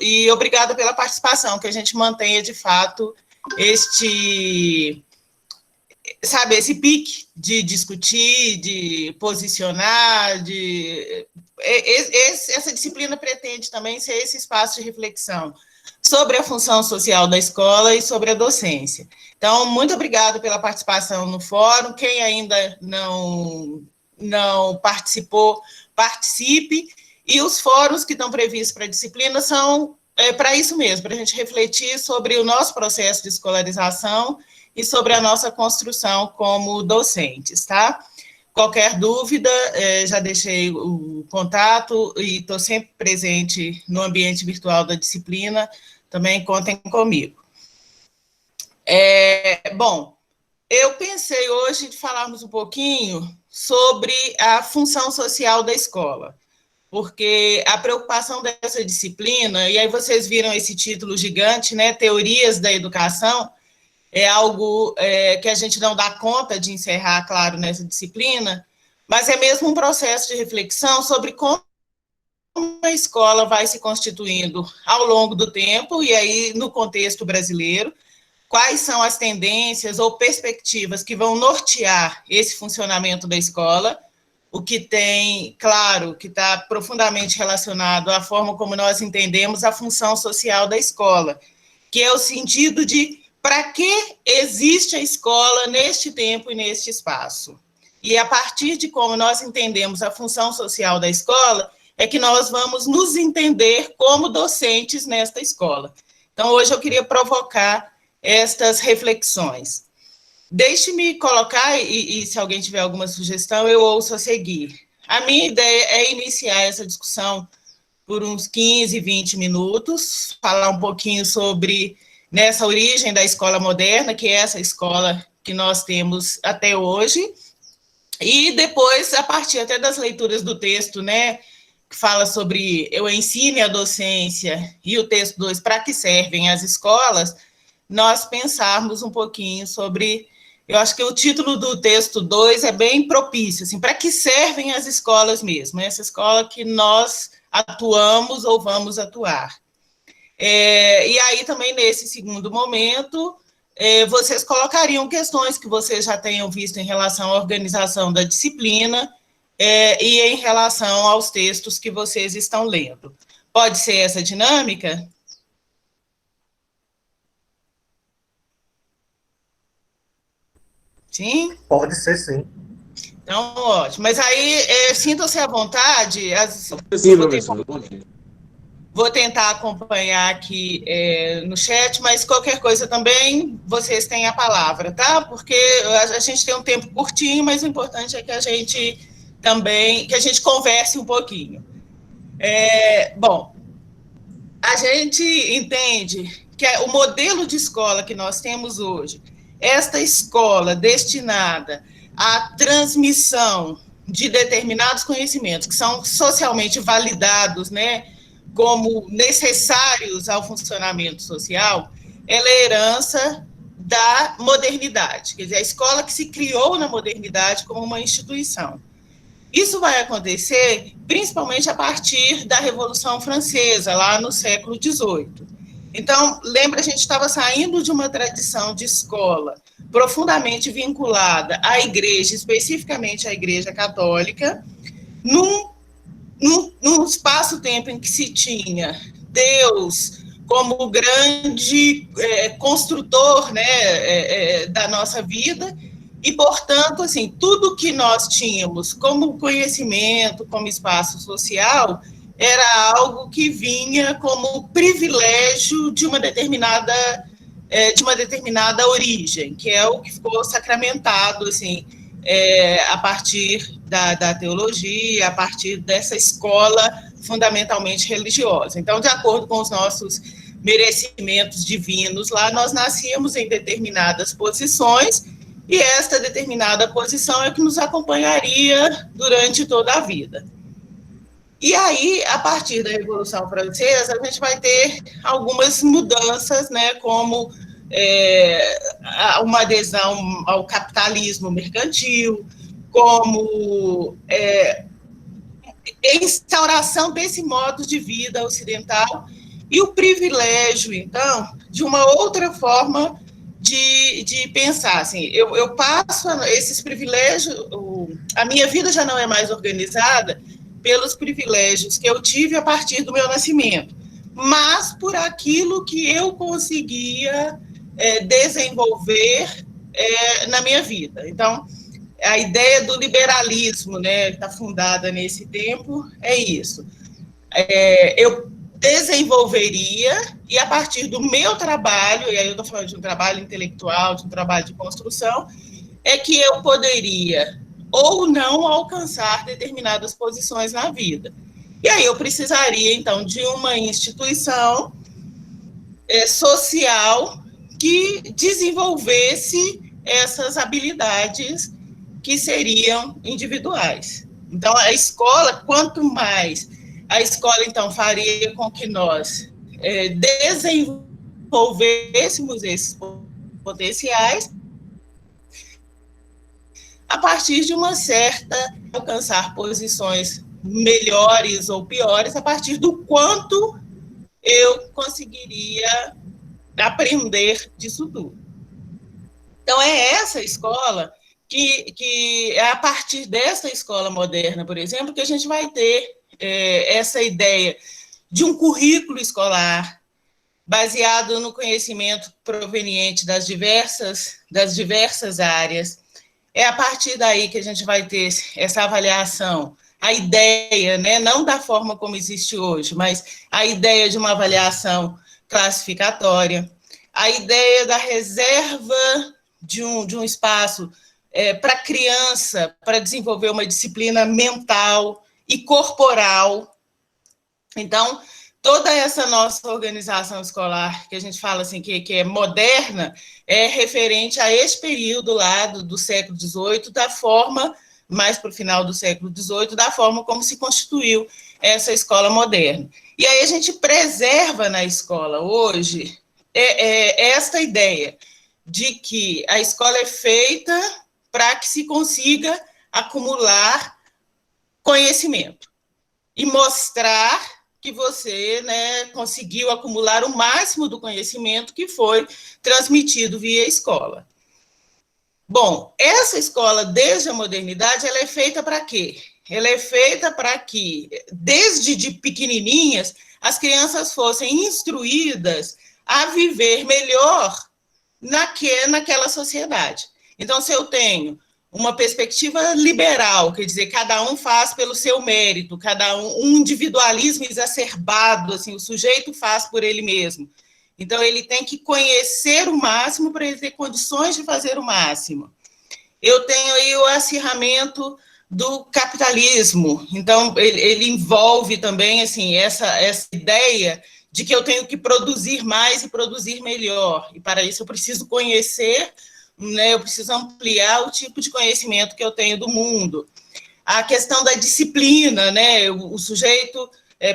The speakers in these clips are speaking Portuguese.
e obrigada pela participação, que a gente mantenha, de fato, esse pique de discutir, de posicionar, essa disciplina pretende também ser esse espaço de reflexão sobre a função social da escola e sobre a docência. Então, muito obrigada pela participação no fórum. Quem ainda não participou, participe. E os fóruns que estão previstos para a disciplina são para isso mesmo, para a gente refletir sobre o nosso processo de escolarização e sobre a nossa construção como docentes, tá? Qualquer dúvida, já deixei o contato e estou sempre presente no ambiente virtual da disciplina, também contem comigo. Bom, eu pensei hoje de falarmos um pouquinho sobre a função social da escola, porque a preocupação dessa disciplina, e aí vocês viram esse título gigante, né, Teorias da Educação, é algo que a gente não dá conta de encerrar, claro, nessa disciplina, mas é mesmo um processo de reflexão sobre como a escola vai se constituindo ao longo do tempo, e aí no contexto brasileiro, quais são as tendências ou perspectivas que vão nortear esse funcionamento da escola, o que tem, claro, que está profundamente relacionado à forma como nós entendemos a função social da escola, que é o sentido de para que existe a escola neste tempo e neste espaço. E a partir de como nós entendemos a função social da escola, é que nós vamos nos entender como docentes nesta escola. Então, hoje eu queria provocar estas reflexões. Deixe-me colocar, e se alguém tiver alguma sugestão, eu ouço a seguir. A minha ideia é iniciar essa discussão por uns 15, 20 minutos, falar um pouquinho sobre nessa origem da escola moderna, que é essa escola que nós temos até hoje, e depois, a partir até das leituras do texto, né, que fala sobre eu ensino a docência, e o texto 2, para que servem as escolas, nós pensarmos um pouquinho sobre, eu acho que o título do texto 2 é bem propício, assim, para que servem as escolas mesmo, essa escola que nós atuamos ou vamos atuar. E aí também, nesse segundo momento, vocês colocariam questões que vocês já tenham visto em relação à organização da disciplina e em relação aos textos que vocês estão lendo. Pode ser essa dinâmica? Sim? Pode ser, sim. Então, ótimo. Mas aí, sintam-se à vontade. Sim, professor, bom dia. Vou tentar acompanhar aqui no chat, mas qualquer coisa também, vocês têm a palavra, tá? Porque a gente tem um tempo curtinho, mas o importante é que a gente também, que a gente converse um pouquinho. Bom, a gente entende que o modelo de escola que nós temos hoje, esta escola destinada à transmissão de determinados conhecimentos que são socialmente validados, né, como necessários ao funcionamento social, ela é herança da modernidade, quer dizer, a escola que se criou na modernidade como uma instituição. Isso vai acontecer principalmente a partir da Revolução Francesa, lá no século XVIII. Então, lembra, a gente estava saindo de uma tradição de escola profundamente vinculada à igreja, especificamente à Igreja Católica, num espaço-tempo em que se tinha Deus como o grande construtor, né, da nossa vida, e, portanto, assim, tudo que nós tínhamos como conhecimento, como espaço social, era algo que vinha como privilégio de uma determinada origem, que é o que ficou sacramentado, assim, a partir da teologia, a partir dessa escola fundamentalmente religiosa. Então, de acordo com os nossos merecimentos divinos lá, nós nascíamos em determinadas posições, e esta determinada posição é que nos acompanharia durante toda a vida. E aí, a partir da Revolução Francesa, a gente vai ter algumas mudanças, né, como uma adesão ao capitalismo mercantil, como instauração desse modo de vida ocidental, e o privilégio, então, de uma outra forma de pensar. Assim, eu passo esses privilégios, a minha vida já não é mais organizada pelos privilégios que eu tive a partir do meu nascimento, mas por aquilo que eu conseguia desenvolver na minha vida. Então, a ideia do liberalismo, né, que está fundada nesse tempo, é isso. Eu desenvolveria, e a partir do meu trabalho, e aí eu estou falando de um trabalho intelectual, de um trabalho de construção, é que eu poderia ou não alcançar determinadas posições na vida. E aí eu precisaria, então, de uma instituição social que desenvolvesse essas habilidades que seriam individuais. Então, a escola, quanto mais a escola, então, faria com que nós desenvolvêssemos esses potenciais a partir de uma certa alcançar posições melhores ou piores a partir do quanto eu conseguiria aprender disso tudo. Então, é essa escola que é a partir dessa escola moderna, por exemplo, que a gente vai ter essa ideia de um currículo escolar baseado no conhecimento proveniente das diversas áreas. É a partir daí que a gente vai ter essa avaliação, a ideia, né, não da forma como existe hoje, mas a ideia de uma avaliação classificatória, a ideia da reserva de um espaço para a criança, para desenvolver uma disciplina mental e corporal. Então, toda essa nossa organização escolar, que a gente fala assim, que é moderna, é referente a esse período lá do século XVIII, da forma, mais para o final do século XVIII, da forma como se constituiu essa escola moderna. E aí a gente preserva na escola hoje esta ideia de que a escola é feita para que se consiga acumular conhecimento e mostrar que você, né, conseguiu acumular o máximo do conhecimento que foi transmitido via escola. Bom, essa escola, desde a modernidade, ela é feita para quê? Ela é feita para que, desde de pequenininhas, as crianças fossem instruídas a viver melhor naquela sociedade. Então, se eu tenho uma perspectiva liberal, quer dizer, cada um faz pelo seu mérito, cada um individualismo exacerbado, assim, o sujeito faz por ele mesmo. Então, ele tem que conhecer o máximo para ele ter condições de fazer o máximo. Eu tenho aí o acirramento do capitalismo, então, ele envolve também, assim, essa ideia de que eu tenho que produzir mais e produzir melhor, e para isso eu preciso conhecer, né, eu preciso ampliar o tipo de conhecimento que eu tenho do mundo. A questão da disciplina, né, o sujeito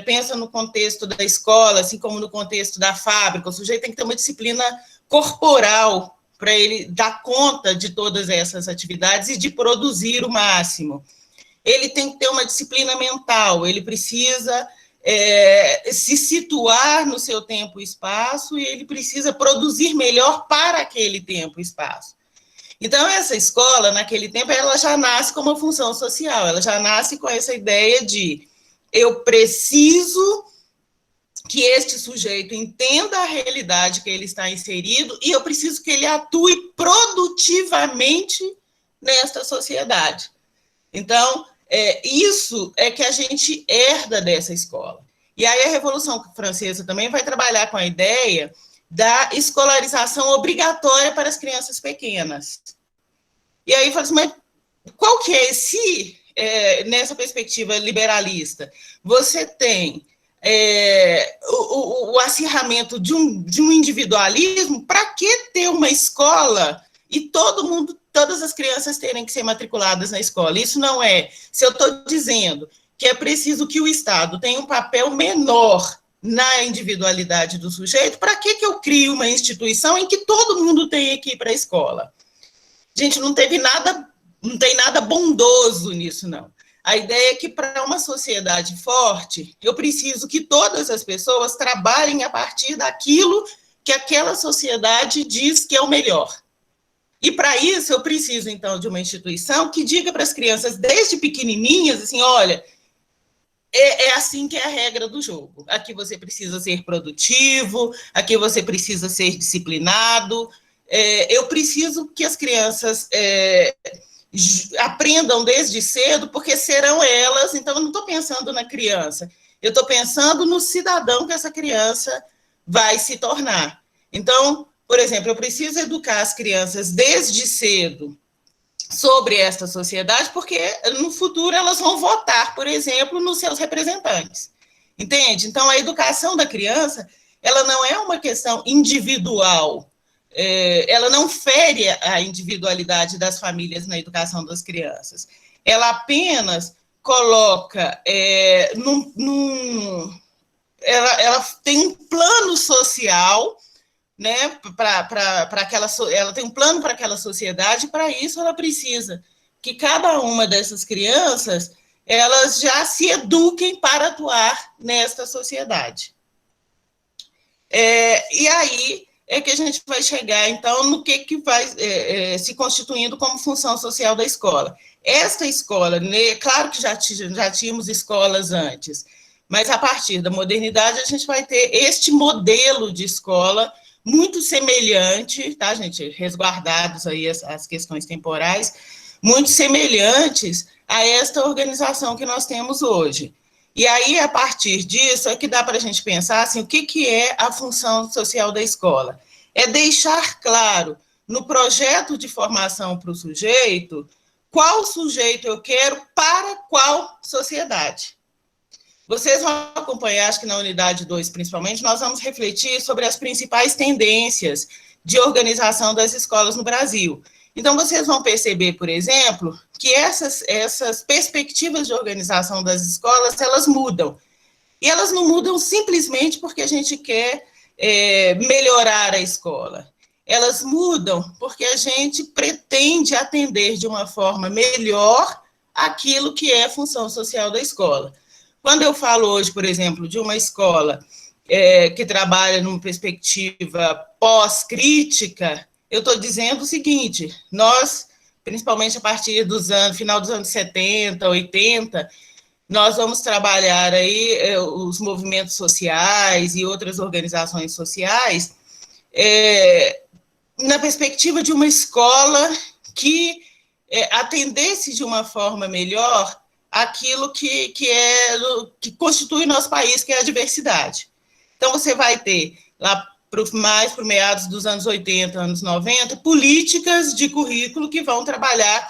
pensa no contexto da escola, assim como no contexto da fábrica, o sujeito tem que ter uma disciplina corporal para ele dar conta de todas essas atividades e de produzir o máximo. Ele tem que ter uma disciplina mental, ele precisa se situar no seu tempo e espaço, e ele precisa produzir melhor para aquele tempo e espaço. Então, essa escola, naquele tempo, ela já nasce com uma função social, ela já nasce com essa ideia de eu preciso que este sujeito entenda a realidade que ele está inserido e eu preciso que ele atue produtivamente nesta sociedade. Então, isso é que a gente herda dessa escola. E aí a Revolução Francesa também vai trabalhar com a ideia da escolarização obrigatória para as crianças pequenas. E aí fala assim, mas qual que é esse, nessa perspectiva liberalista? Você tem o acirramento de um individualismo, para que ter uma escola e todas as crianças terem que ser matriculadas na escola? Isso não é, se eu estou dizendo que é preciso que o Estado tenha um papel menor na individualidade do sujeito, para que eu crio uma instituição em que todo mundo tenha que ir para a escola? Gente, não tem nada bondoso nisso, não. A ideia é que, para uma sociedade forte, eu preciso que todas as pessoas trabalhem a partir daquilo que aquela sociedade diz que é o melhor. E, para isso, eu preciso, então, de uma instituição que diga para as crianças, desde pequenininhas, assim, olha, é assim que é a regra do jogo. Aqui você precisa ser produtivo, aqui você precisa ser disciplinado. Eu preciso que as crianças aprendam desde cedo, porque serão elas. Então, eu não estou pensando na criança, eu estou pensando no cidadão que essa criança vai se tornar. Então, por exemplo, eu preciso educar as crianças desde cedo sobre esta sociedade, porque no futuro elas vão votar, por exemplo, nos seus representantes. Entende? Então, a educação da criança, ela não é uma questão individual, ela não fere a individualidade das famílias na educação das crianças. Ela apenas coloca ela tem um plano social, né, ela tem um plano para aquela sociedade, e para isso ela precisa que cada uma dessas crianças elas já se eduquem para atuar nesta sociedade. E aí é que a gente vai chegar, então, no que vai se constituindo como função social da escola. Esta escola, né, claro que já tínhamos escolas antes, mas a partir da modernidade a gente vai ter este modelo de escola muito semelhante, tá, gente? Resguardados aí as questões temporais, muito semelhantes a esta organização que nós temos hoje. E aí, a partir disso, é que dá para a gente pensar assim, o que é a função social da escola? É deixar claro, no projeto de formação para o sujeito, qual sujeito eu quero para qual sociedade. Vocês vão acompanhar, acho que na unidade 2, principalmente, nós vamos refletir sobre as principais tendências de organização das escolas no Brasil. Então, vocês vão perceber, por exemplo, que essas perspectivas de organização das escolas, elas mudam. E elas não mudam simplesmente porque a gente quer melhorar a escola. Elas mudam porque a gente pretende atender de uma forma melhor aquilo que é a função social da escola. Quando eu falo hoje, por exemplo, de uma escola que trabalha numa perspectiva pós-crítica, eu estou dizendo o seguinte, nós, principalmente a partir final dos anos 70, 80, nós vamos trabalhar aí os movimentos sociais e outras organizações sociais na perspectiva de uma escola que atendesse de uma forma melhor aquilo que constitui o nosso país, que é a diversidade. Então, você vai ter, lá mais para meados dos anos 80, anos 90, políticas de currículo que vão trabalhar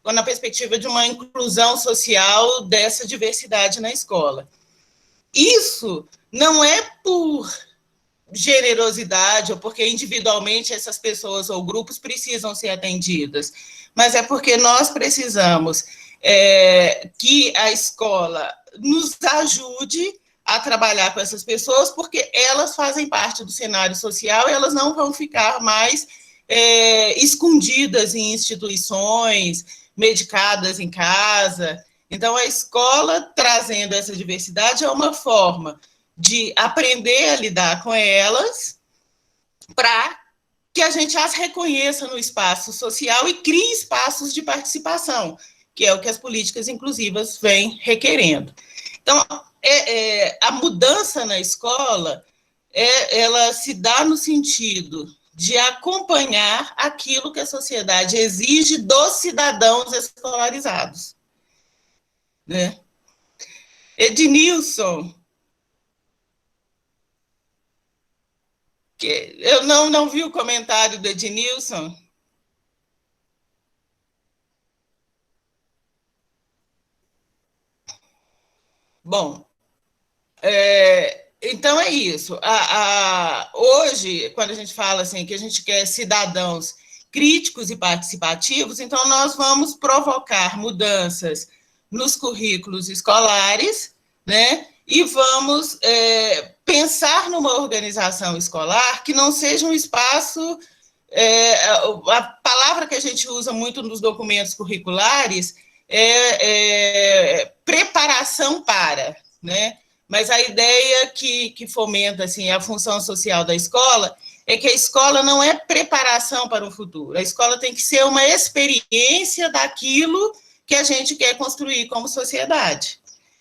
na perspectiva de uma inclusão social dessa diversidade na escola. Isso não é por generosidade ou porque individualmente essas pessoas ou grupos precisam ser atendidas, mas é porque nós precisamos que a escola nos ajude a trabalhar com essas pessoas, porque elas fazem parte do cenário social e elas não vão ficar mais escondidas em instituições, medicadas em casa. Então, a escola, trazendo essa diversidade, é uma forma de aprender a lidar com elas para que a gente as reconheça no espaço social e crie espaços de participação, que é o que as políticas inclusivas vêm requerendo. Então, a mudança na escola, ela se dá no sentido de acompanhar aquilo que a sociedade exige dos cidadãos escolarizados. Né? Ednilson, eu não vi o comentário do Ednilson. Bom, então é isso. Hoje, quando a gente fala assim que a gente quer cidadãos críticos e participativos, então nós vamos provocar mudanças nos currículos escolares, né? E vamos pensar numa organização escolar que não seja um espaço... a palavra que a gente usa muito nos documentos curriculares preparação para, né? Mas a ideia que fomenta assim, a função social da escola é que a escola não é preparação para o futuro. A escola tem que ser uma experiência daquilo que a gente quer construir como sociedade.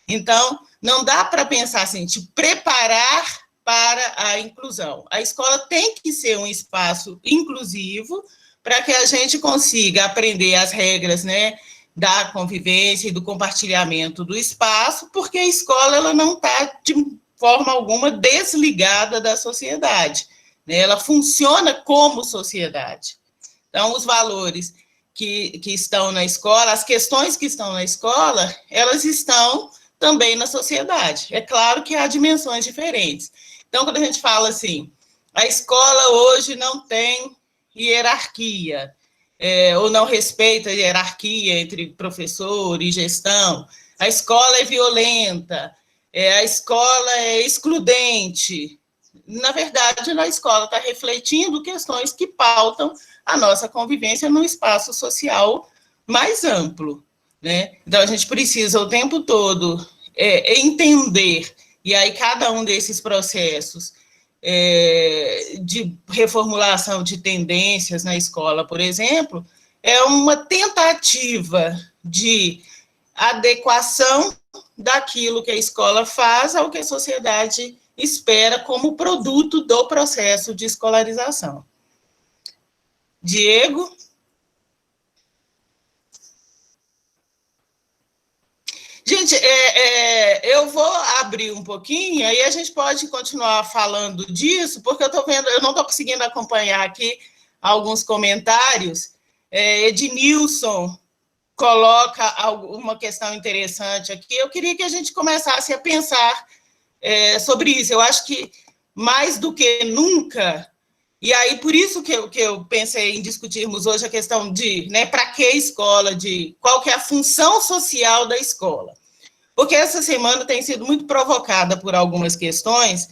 Então, não dá para pensar assim, de preparar para a inclusão. A escola tem que ser um espaço inclusivo para que a gente consiga aprender as regras, né, da convivência e do compartilhamento do espaço, porque a escola ela não está, de forma alguma, desligada da sociedade, né? Ela funciona como sociedade. Então, os valores que estão na escola, as questões que estão na escola, elas estão também na sociedade. É claro que há dimensões diferentes. Então, quando a gente fala assim, a escola hoje não tem hierarquia, ou não respeita a hierarquia entre professor e gestão, a escola é violenta, a escola é excludente. Na verdade, a escola está refletindo questões que pautam a nossa convivência num espaço social mais amplo, né? Então, a gente precisa o tempo todo entender, e aí cada um desses processos de reformulação de tendências na escola, por exemplo, é uma tentativa de adequação daquilo que a escola faz ao que a sociedade espera como produto do processo de escolarização. Diego? Gente, eu vou abrir um pouquinho, aí a gente pode continuar falando disso, porque eu não estou conseguindo acompanhar aqui alguns comentários. Ednilson coloca uma questão interessante aqui. Eu queria que a gente começasse a pensar sobre isso. Eu acho que, mais do que nunca, e aí por isso que eu pensei em discutirmos hoje a questão de, né, para que escola, de qual que é a função social da escola. Porque essa semana tem sido muito provocada por algumas questões,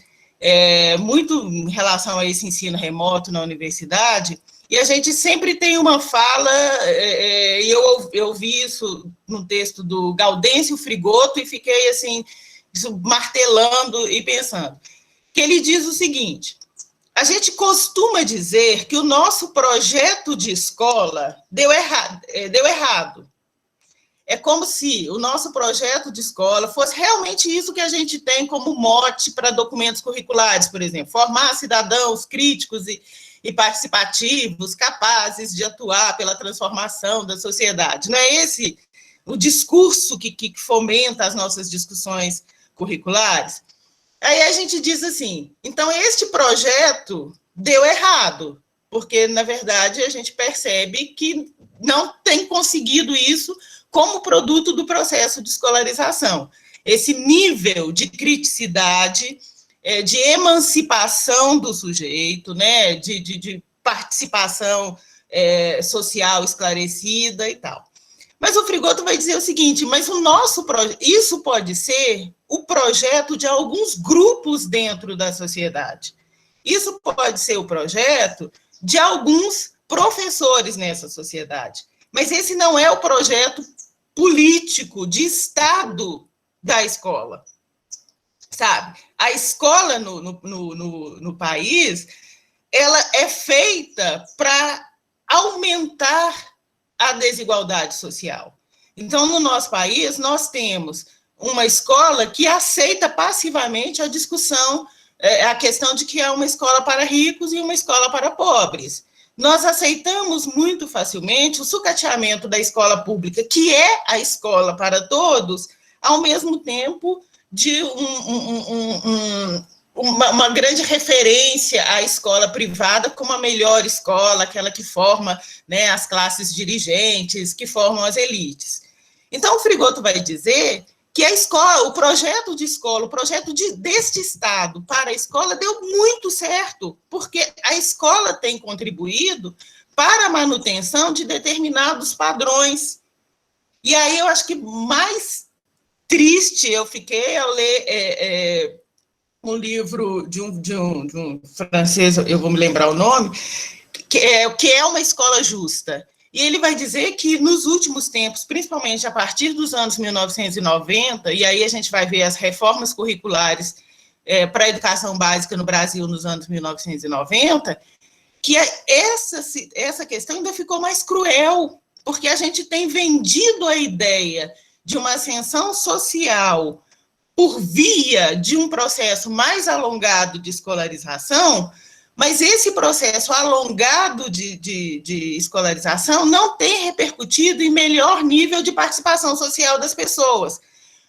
muito em relação a esse ensino remoto na universidade, e a gente sempre tem uma fala, e eu vi isso no texto do Gaudêncio Frigoto, e fiquei assim, martelando e pensando, que ele diz o seguinte: a gente costuma dizer que o nosso projeto de escola deu errado. É como se o nosso projeto de escola fosse realmente isso que a gente tem como mote para documentos curriculares, por exemplo, formar cidadãos críticos e participativos, capazes de atuar pela transformação da sociedade. Não é esse o discurso que fomenta as nossas discussões curriculares? Aí a gente diz assim, então este projeto deu errado, porque, na verdade, a gente percebe que não tem conseguido isso como produto do processo de escolarização. Esse nível de criticidade, de emancipação do sujeito, né, de participação social esclarecida e tal. Mas o Frigoto vai dizer o seguinte, mas o nosso isso pode ser o projeto de alguns grupos dentro da sociedade. Isso pode ser o projeto de alguns professores nessa sociedade. Mas esse não é o projeto político de Estado da escola, sabe? A escola no país, ela é feita para aumentar a desigualdade social. Então, no nosso país, nós temos uma escola que aceita passivamente a discussão, a questão de que há uma escola para ricos e uma escola para pobres. Nós aceitamos muito facilmente o sucateamento da escola pública, que é a escola para todos, ao mesmo tempo de uma grande referência à escola privada como a melhor escola, aquela que forma, né, as classes dirigentes, que formam as elites. Então, o Frigoto vai dizer que a escola, o projeto de escola, o projeto deste Estado para a escola deu muito certo, porque a escola tem contribuído para a manutenção de determinados padrões. E aí eu acho que mais triste eu fiquei ao ler um livro de um francês, eu vou me lembrar o nome, que é Uma Escola Justa. E ele vai dizer que nos últimos tempos, principalmente a partir dos anos 1990, e aí a gente vai ver as reformas curriculares para a educação básica no Brasil nos anos 1990, que essa questão ainda ficou mais cruel, porque a gente tem vendido a ideia de uma ascensão social por via de um processo mais alongado de escolarização, mas esse processo alongado de escolarização não tem repercutido em melhor nível de participação social das pessoas.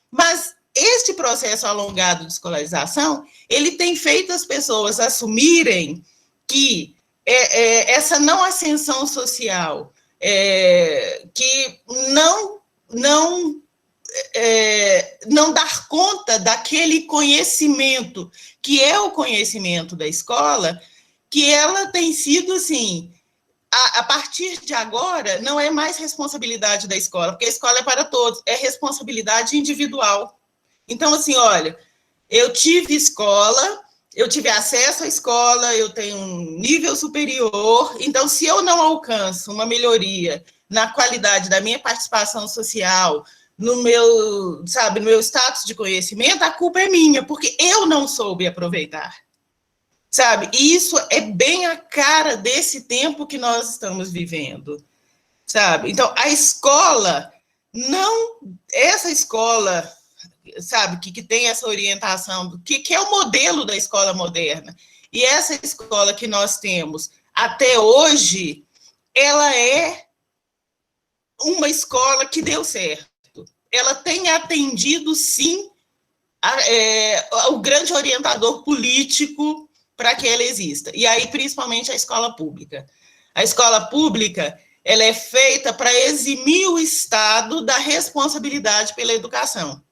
Mas este processo alongado de escolarização, ele tem feito as pessoas assumirem que essa não ascensão social, que não dar conta daquele conhecimento, que é o conhecimento da escola, que ela tem sido, assim, a partir de agora, não é mais responsabilidade da escola, porque a escola é para todos, é responsabilidade individual. Então, assim, olha, eu tive escola, eu tive acesso à escola, eu tenho um nível superior, então, se eu não alcanço uma melhoria na qualidade da minha participação social, no meu status de conhecimento, a culpa é minha, porque eu não soube aproveitar, sabe? E isso é bem a cara desse tempo que nós estamos vivendo, sabe? Então, a escola, essa escola, sabe, que tem essa orientação do que é o modelo da escola moderna, e essa escola que nós temos até hoje, ela é uma escola que deu certo. Ela tem atendido, sim, o grande orientador político para que ela exista. E aí, principalmente, a escola pública. A escola pública, ela é feita para eximir o Estado da responsabilidade pela educação.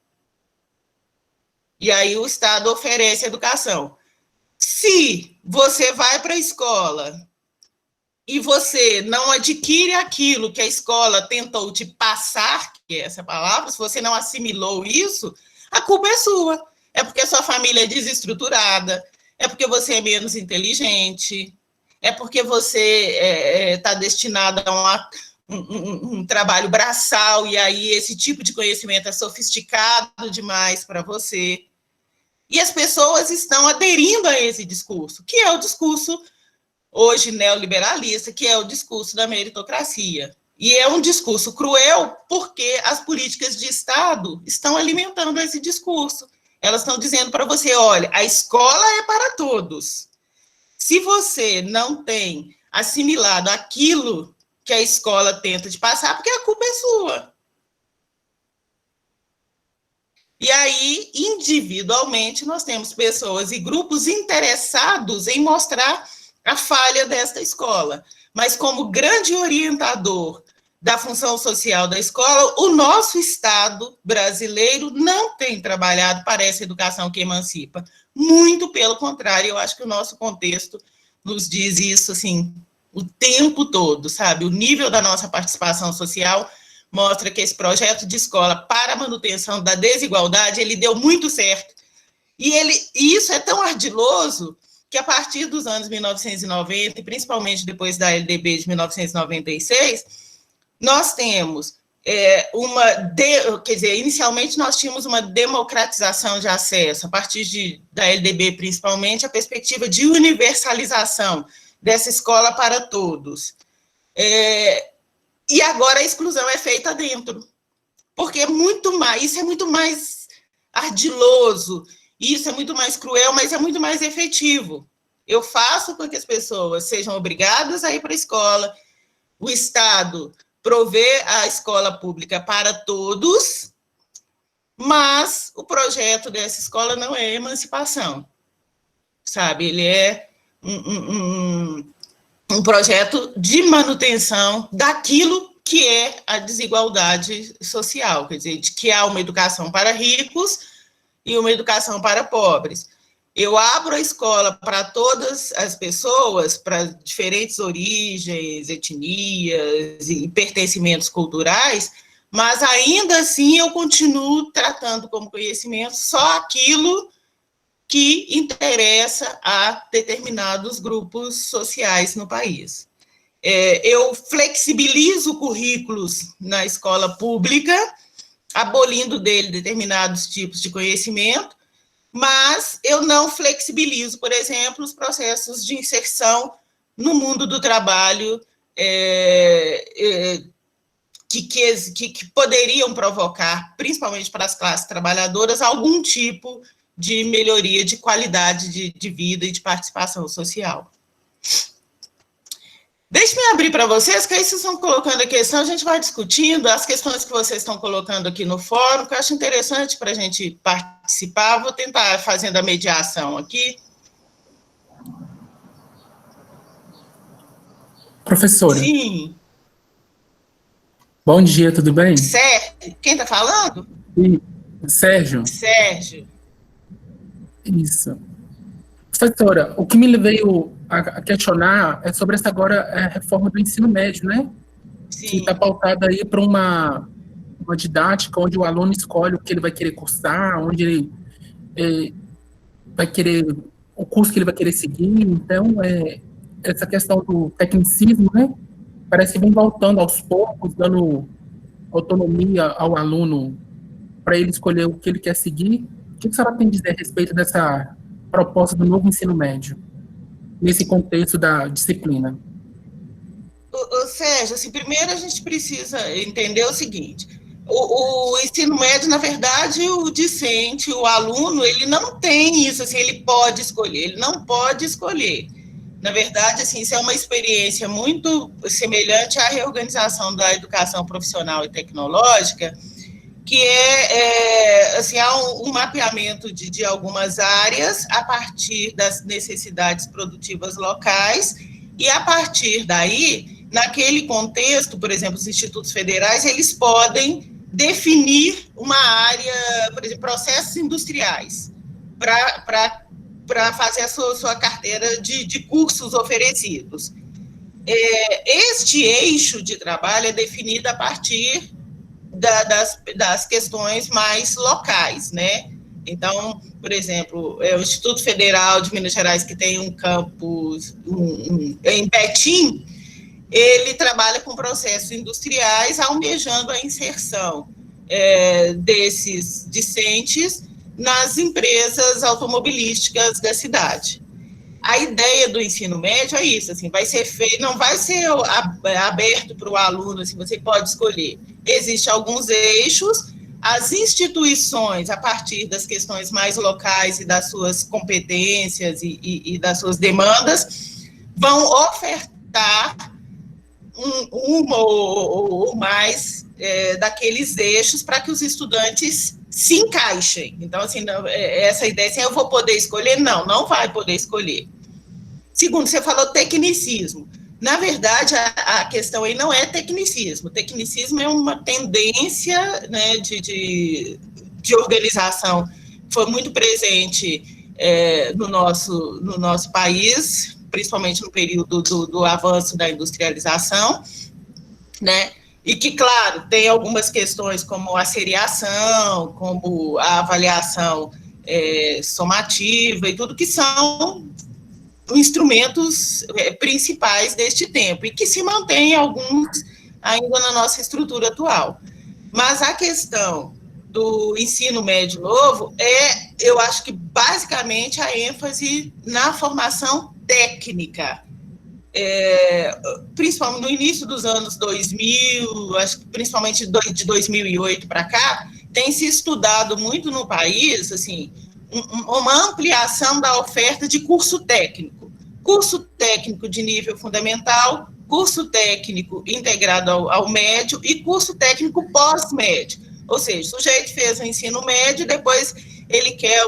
E aí o Estado oferece educação. Se você vai para a escola e você não adquire aquilo que a escola tentou te passar, que é essa palavra, se você não assimilou isso, a culpa é sua. É porque a sua família é desestruturada, é porque você é menos inteligente, é porque você está destinado a um trabalho braçal, e aí esse tipo de conhecimento é sofisticado demais para você. E as pessoas estão aderindo a esse discurso, que é o discurso hoje neoliberalista, que é o discurso da meritocracia. E é um discurso cruel porque as políticas de Estado estão alimentando esse discurso. Elas estão dizendo para você, olha, a escola é para todos. Se você não tem assimilado aquilo que a escola tenta te passar, porque a culpa é sua. E aí, individualmente, nós temos pessoas e grupos interessados em mostrar a falha desta escola. Mas, como grande orientador da função social da escola, o nosso Estado brasileiro não tem trabalhado para essa educação que emancipa. Muito pelo contrário, eu acho que o nosso contexto nos diz isso, assim, o tempo todo, sabe? O nível da nossa participação social mostra que esse projeto de escola para a manutenção da desigualdade, ele deu muito certo. E isso é tão ardiloso que a partir dos anos 1990, e principalmente depois da LDB de 1996, nós temos inicialmente nós tínhamos uma democratização de acesso, a partir da LDB principalmente, a perspectiva de universalização dessa escola para todos. E agora a exclusão é feita dentro, porque isso é muito mais ardiloso, isso é muito mais cruel, mas é muito mais efetivo. Eu faço com que as pessoas sejam obrigadas a ir para a escola, o Estado provê a escola pública para todos, mas o projeto dessa escola não é emancipação, sabe? Ele é um projeto de manutenção daquilo que é a desigualdade social, quer dizer, de que há uma educação para ricos e uma educação para pobres. Eu abro a escola para todas as pessoas, para diferentes origens, etnias e pertencimentos culturais, mas ainda assim eu continuo tratando como conhecimento só aquilo que interessa a determinados grupos sociais no país. Eu flexibilizo currículos na escola pública, abolindo dele determinados tipos de conhecimento, mas eu não flexibilizo, por exemplo, os processos de inserção no mundo do trabalho que poderiam provocar, principalmente para as classes trabalhadoras, algum tipo de melhoria de qualidade de vida e de participação social. Deixe-me abrir para vocês, que aí vocês estão colocando a questão, a gente vai discutindo as questões que vocês estão colocando aqui no fórum, que eu acho interessante para a gente participar. Vou tentar fazendo a mediação aqui. Professora. Sim. Bom dia, tudo bem? Sérgio. Quem está falando? Sérgio. Sérgio. Isso. Professora, o que me veio a questionar é sobre essa agora reforma do ensino médio, né? Sim. Que está pautada aí para uma didática onde o aluno escolhe o que ele vai querer cursar, onde ele vai querer, o curso que ele vai querer seguir. Então, essa questão do tecnicismo, né? Parece que vem voltando aos poucos, dando autonomia ao aluno para ele escolher o que ele quer seguir. O que a senhora tem a dizer a respeito dessa proposta do novo ensino médio, nesse contexto da disciplina? Sérgio, assim, primeiro a gente precisa entender o seguinte: o ensino médio, na verdade, o discente, o aluno, ele não tem isso, assim, ele pode escolher, ele não pode escolher. Na verdade, assim, isso é uma experiência muito semelhante à reorganização da educação profissional e tecnológica, que assim, há um mapeamento de algumas áreas a partir das necessidades produtivas locais, e a partir daí, naquele contexto, por exemplo, os institutos federais, eles podem definir uma área, por exemplo, processos industriais, para fazer a sua carteira de cursos oferecidos. Este eixo de trabalho é definido a partir das questões mais locais, né? Então, por exemplo, o Instituto Federal de Minas Gerais, que tem um campus em Betim, ele trabalha com processos industriais, almejando a inserção desses discentes nas empresas automobilísticas da cidade. A ideia do ensino médio é isso, assim, vai ser feito, não vai ser aberto para o aluno, assim, você pode escolher. Existem alguns eixos, as instituições, a partir das questões mais locais e das suas competências e das suas demandas, vão ofertar uma ou mais daqueles eixos para que os estudantes se encaixem. Então, assim, essa ideia, assim, eu vou poder escolher? Não vai poder escolher. Segundo, você falou tecnicismo. Na verdade, a questão aí não é tecnicismo. Tecnicismo é uma tendência, né, de organização que foi muito presente no nosso país, principalmente no período do avanço da industrialização, né? E que, claro, tem algumas questões como a seriação, como a avaliação somativa e tudo, que são instrumentos principais deste tempo, e que se mantêm alguns ainda na nossa estrutura atual. Mas a questão do ensino médio novo eu acho que, basicamente, a ênfase na formação técnica, principalmente no início dos anos 2000, acho que principalmente de 2008 para cá, tem se estudado muito no país, assim, uma ampliação da oferta de curso técnico de nível fundamental, curso técnico integrado ao médio e curso técnico pós-médio. Ou seja, o sujeito fez o ensino médio, depois ele quer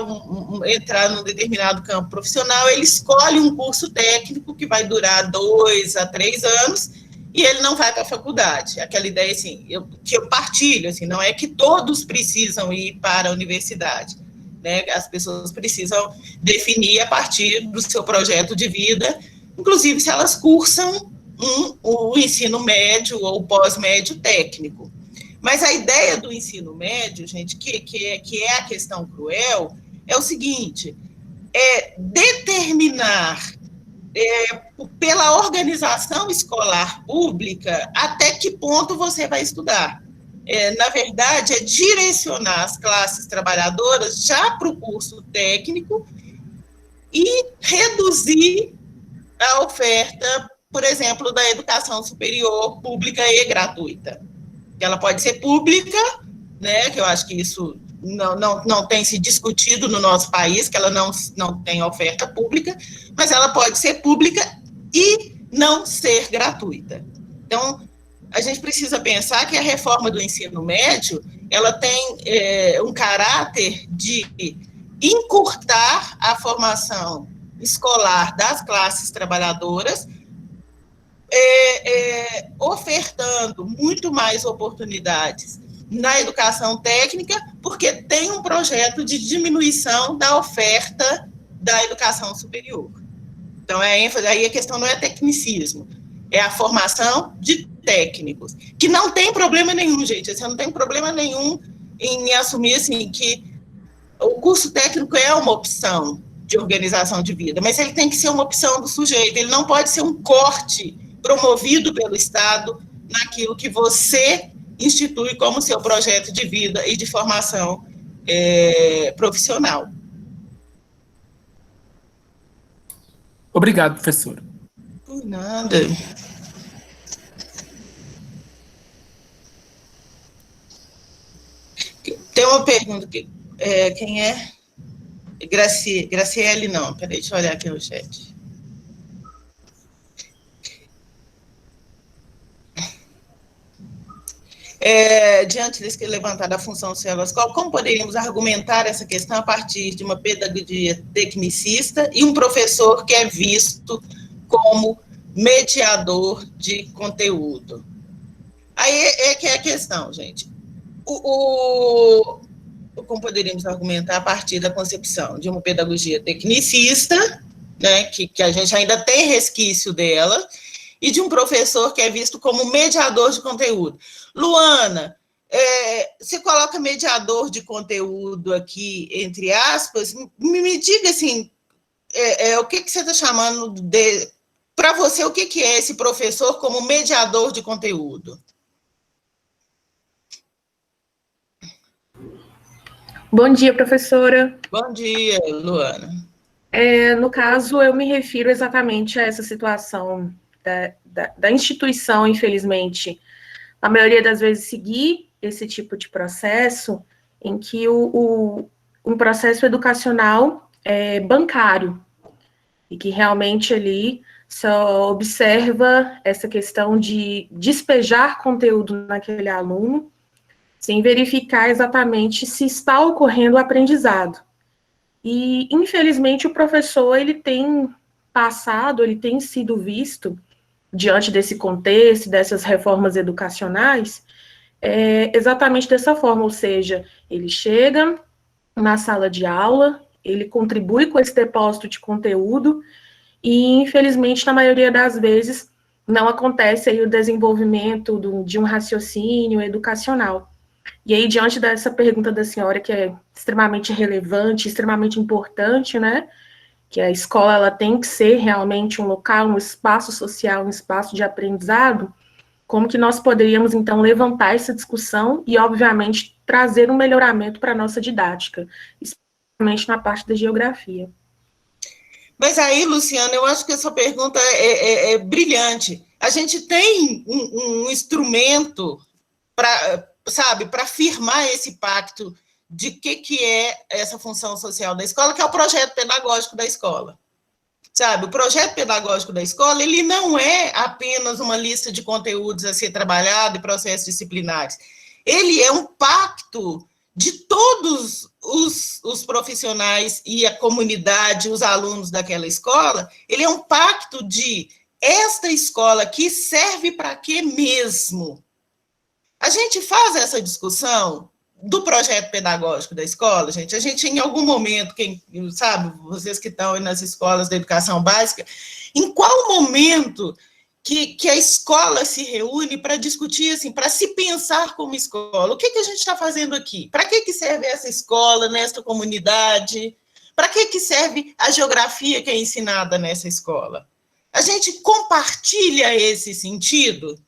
entrar num determinado campo profissional, ele escolhe um curso técnico que vai durar 2 a 3 anos e ele não vai para a faculdade. Aquela ideia, assim, que eu partilho, assim, não é que todos precisam ir para a universidade, né? As pessoas precisam definir a partir do seu projeto de vida, inclusive se elas cursam o ensino médio ou pós-médio técnico. Mas a ideia do ensino médio, gente, que é a questão cruel, é o seguinte: determinar pela organização escolar pública, até que ponto você vai estudar. Na verdade, é direcionar as classes trabalhadoras já para o curso técnico e reduzir a oferta, por exemplo, da educação superior pública e gratuita. Ela pode ser pública, né, que eu acho que isso não tem se discutido no nosso país, que ela não tem oferta pública, mas ela pode ser pública e não ser gratuita. Então, a gente precisa pensar que a reforma do ensino médio, ela tem um caráter de encurtar a formação escolar das classes trabalhadoras, ofertando muito mais oportunidades na educação técnica, porque tem um projeto de diminuição da oferta da educação superior. Então, aí a questão não é tecnicismo, é a formação de técnicos, que não tem problema nenhum, gente, você não tem problema nenhum em assumir assim, que o curso técnico é uma opção de organização de vida, mas ele tem que ser uma opção do sujeito, ele não pode ser um corte promovido pelo Estado naquilo que você institui como seu projeto de vida e de formação profissional. Obrigado, professora. Por nada. Tem uma pergunta que quem é? Graciele, não. Peraí, deixa eu olhar aqui no chat. Diante desse que levantar da função social da escola, como poderíamos argumentar essa questão a partir de uma pedagogia tecnicista e um professor que é visto como mediador de conteúdo? Aí que é a questão, gente. Como poderíamos argumentar a partir da concepção de uma pedagogia tecnicista, né, que a gente ainda tem resquício dela, e de um professor que é visto como mediador de conteúdo. Luana, você coloca mediador de conteúdo aqui, entre aspas, me diga assim, o que você está chamando de... Para você, o que é esse professor como mediador de conteúdo? Bom dia, professora. Bom dia, Luana. No caso, eu me refiro exatamente a essa situação da instituição, infelizmente, a maioria das vezes seguir esse tipo de processo em que um processo educacional é bancário e que realmente ali só observa essa questão de despejar conteúdo naquele aluno sem verificar exatamente se está ocorrendo o aprendizado. E, infelizmente, o professor, ele tem sido visto, diante desse contexto, dessas reformas educacionais, exatamente dessa forma, ou seja, ele chega na sala de aula, ele contribui com esse depósito de conteúdo, e, infelizmente, na maioria das vezes, não acontece aí o desenvolvimento de um raciocínio educacional. E aí, diante dessa pergunta da senhora, que é extremamente relevante, extremamente importante, né, que a escola ela tem que ser realmente um local, um espaço social, um espaço de aprendizado, como que nós poderíamos, então, levantar essa discussão e, obviamente, trazer um melhoramento para a nossa didática, especialmente na parte da geografia. Mas aí, Luciana, eu acho que essa pergunta é brilhante. A gente tem um instrumento para firmar esse pacto de que é essa função social da escola, que é o projeto pedagógico da escola. Sabe, o projeto pedagógico da escola, ele não é apenas uma lista de conteúdos a ser trabalhado e processos disciplinares. Ele é um pacto de todos os profissionais e a comunidade, os alunos daquela escola. Ele é um pacto de esta escola aqui serve para quê mesmo? A gente faz essa discussão do projeto pedagógico da escola, gente. A gente, em algum momento, quem sabe, vocês que estão aí nas escolas da educação básica, em qual momento que a escola se reúne para discutir, assim, para se pensar como escola? O que a gente está fazendo aqui? Para que serve essa escola nesta comunidade? Para que serve a geografia que é ensinada nessa escola? A gente compartilha esse sentido?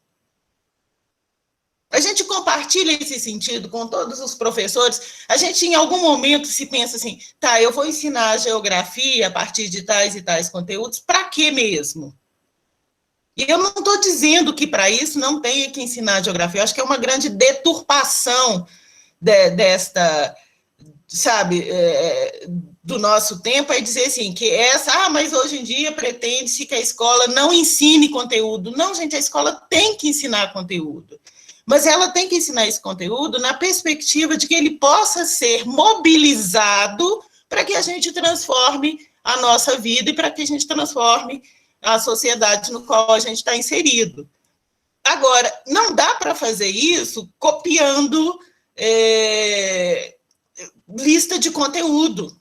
A gente compartilha esse sentido com todos os professores? A gente, em algum momento, se pensa assim, tá, eu vou ensinar geografia a partir de tais e tais conteúdos, para quê mesmo? E eu não estou dizendo que para isso não tenha que ensinar geografia, eu acho que é uma grande deturpação desta, sabe, do nosso tempo, é dizer assim, que mas hoje em dia pretende-se que a escola não ensine conteúdo. Não, gente, a escola tem que ensinar conteúdo, mas ela tem que ensinar esse conteúdo na perspectiva de que ele possa ser mobilizado para que a gente transforme a nossa vida e para que a gente transforme a sociedade no qual a gente está inserido. Agora, não dá para fazer isso copiando lista de conteúdo,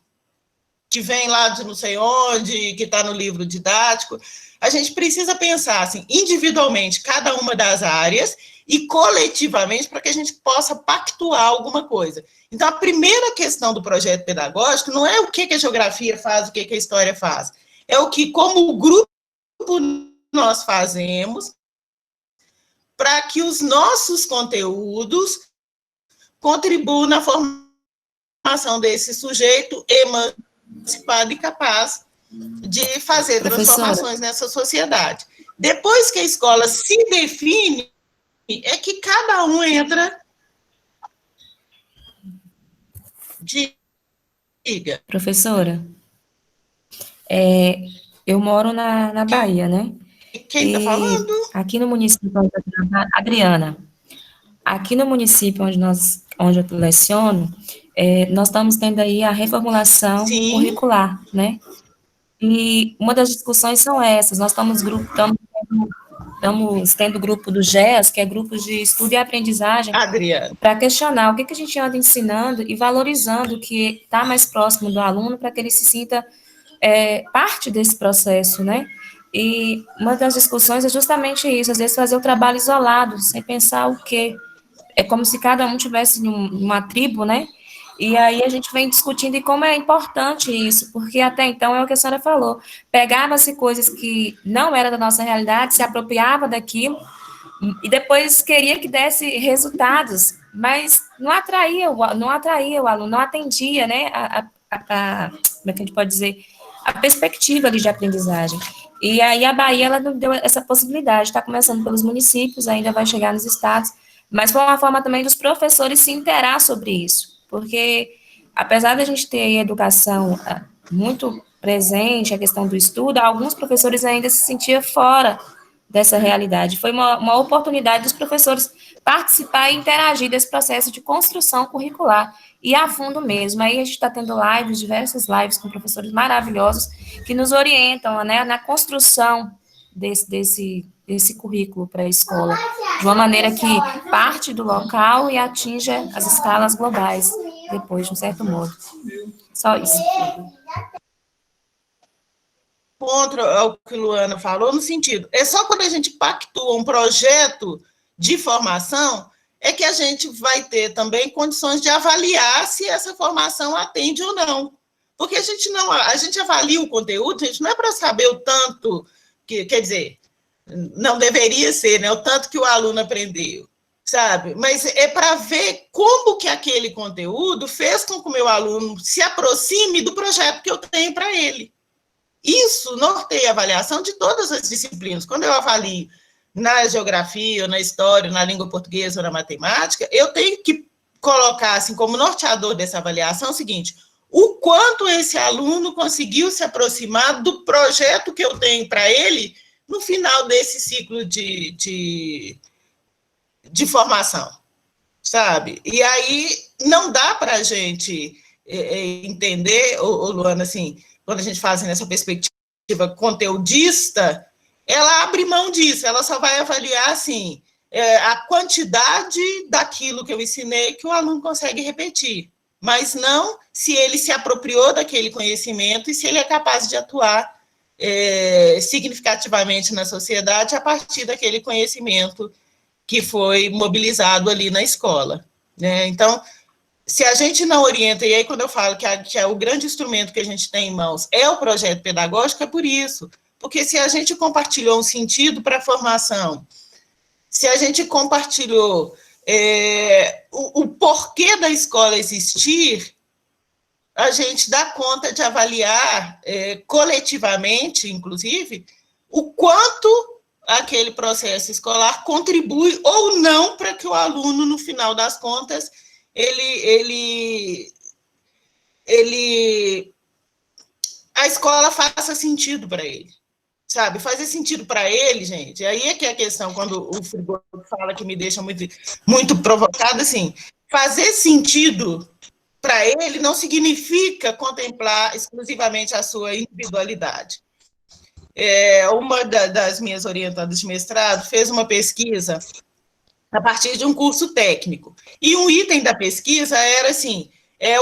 que vem lá de não sei onde, que está no livro didático. A gente precisa pensar assim, individualmente, cada uma das áreas, e coletivamente, para que a gente possa pactuar alguma coisa. Então, a primeira questão do projeto pedagógico não é o que a geografia faz, o que a história faz, é o que, como grupo, nós fazemos para que os nossos conteúdos contribuam na formação desse sujeito emancipado e capaz de fazer transformações nessa sociedade. Depois que a escola se define, é que cada um entra. Diga. Professora, eu moro na Bahia, né? Quem está falando? Aqui no município, Adriana. Aqui no município onde eu leciono, nós estamos tendo aí a reformulação curricular, né? E uma das discussões são essas. Nós estamos tendo o grupo do GEAS, que é grupo de estudo e aprendizagem, para questionar o que a gente anda ensinando e valorizando o que está mais próximo do aluno, para que ele se sinta parte desse processo, né? E uma das discussões é justamente isso, às vezes fazer o trabalho isolado, sem pensar o quê. É como se cada um tivesse uma tribo, né? E aí a gente vem discutindo e como é importante isso, porque até então é o que a senhora falou, pegava-se coisas que não eram da nossa realidade, se apropriava daquilo, e depois queria que desse resultados, mas não atraía o aluno, não atendia, né, como é que a gente pode dizer, a perspectiva ali de aprendizagem. E aí a Bahia, ela não deu essa possibilidade, está começando pelos municípios, ainda vai chegar nos estados, mas foi uma forma também dos professores se interar sobre isso, porque apesar da gente ter a educação muito presente, a questão do estudo, alguns professores ainda se sentiam fora dessa realidade. Foi uma oportunidade dos professores participar e interagir desse processo de construção curricular, e a fundo mesmo. Aí a gente está tendo diversas lives com professores maravilhosos que nos orientam, né, na construção desse currículo para a escola, de uma maneira que parte do local e atinja as escalas globais, depois, de um certo modo. Só isso. Contra o que a Luana falou, no sentido, é só quando a gente pactua um projeto de formação é que a gente vai ter também condições de avaliar se essa formação atende ou não. Porque a gente avalia o conteúdo, a gente não é para saber o tanto, quer dizer, não deveria ser, né, o tanto que o aluno aprendeu, sabe? Mas é para ver como que aquele conteúdo fez com que o meu aluno se aproxime do projeto que eu tenho para ele. Isso norteia a avaliação de todas as disciplinas. Quando eu avalio na geografia, ou na história, ou na língua portuguesa, ou na matemática, eu tenho que colocar, assim, como norteador dessa avaliação, o seguinte: o quanto esse aluno conseguiu se aproximar do projeto que eu tenho para ele no final desse ciclo de formação, sabe? E aí não dá para a gente entender, Luana, assim, quando a gente faz nessa perspectiva conteudista, ela abre mão disso, ela só vai avaliar, assim, a quantidade daquilo que eu ensinei que o aluno consegue repetir, mas não se ele se apropriou daquele conhecimento e se ele é capaz de atuar significativamente na sociedade a partir daquele conhecimento que foi mobilizado ali na escola, né? Então, se a gente não orienta, e aí quando eu falo que é o grande instrumento que a gente tem em mãos é o projeto pedagógico, é por isso, Porque se a gente compartilhou um sentido para a formação, se a gente compartilhou o porquê da escola existir, a gente dá conta de avaliar coletivamente, inclusive, o quanto aquele processo escolar contribui ou não para que o aluno, no final das contas, a escola faça sentido para ele, sabe? Fazer sentido para ele, gente, aí é que é a questão, quando o Frigoto fala, que me deixa muito provocada, assim, fazer sentido para ele não significa contemplar exclusivamente a sua individualidade. Uma das minhas orientandas de mestrado fez uma pesquisa a partir de um curso técnico, e um item da pesquisa era assim,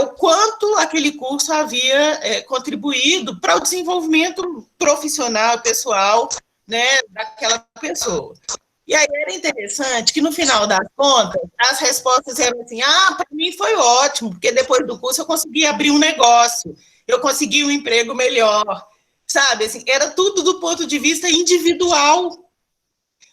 o quanto aquele curso havia contribuído para o desenvolvimento profissional, pessoal, né, daquela pessoa. E aí era interessante que, no final das contas, as respostas eram assim, para mim foi ótimo, porque depois do curso eu consegui abrir um negócio, eu consegui um emprego melhor, sabe? Assim, era tudo do ponto de vista individual.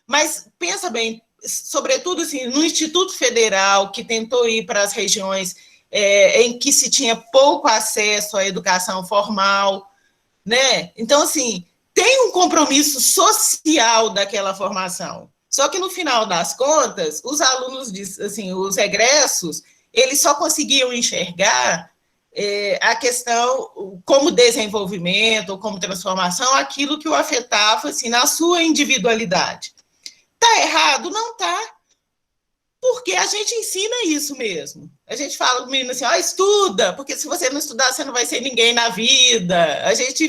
Mas pensa bem, sobretudo assim, no Instituto Federal, que tentou ir para as regiões em que se tinha pouco acesso à educação formal, né? Então, assim, tem um compromisso social daquela formação. Só que, no final das contas, os alunos, assim, os egressos, eles só conseguiam enxergar a questão como desenvolvimento, ou como transformação, aquilo que o afetava, assim, na sua individualidade. Está errado? Não está. Porque a gente ensina isso mesmo. A gente fala para o menino assim, estuda, porque se você não estudar, você não vai ser ninguém na vida. A gente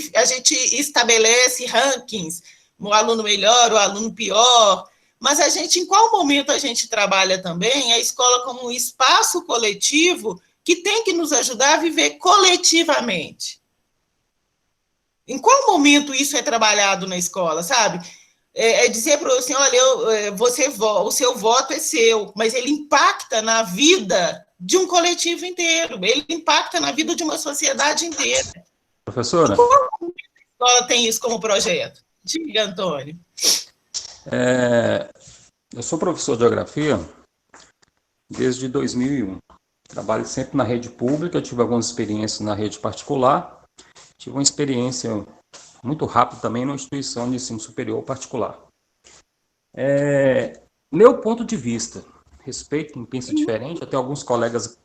estabelece rankings, o aluno melhor, o aluno pior, mas a gente, em qual momento a gente trabalha também a escola como um espaço coletivo que tem que nos ajudar a viver coletivamente? Em qual momento isso é trabalhado na escola, sabe? Dizer para você, olha, o seu voto é seu, mas ele impacta na vida de um coletivo inteiro, ele impacta na vida de uma sociedade inteira. Professora? Como a escola tem isso como projeto? Diga, Antônio. Eu sou professor de geografia desde 2001. Trabalho sempre na rede pública, tive algumas experiências na rede particular, tive uma experiência muito rápida também numa instituição de ensino superior particular. Meu ponto de vista, respeito quem pensa diferente, até alguns colegas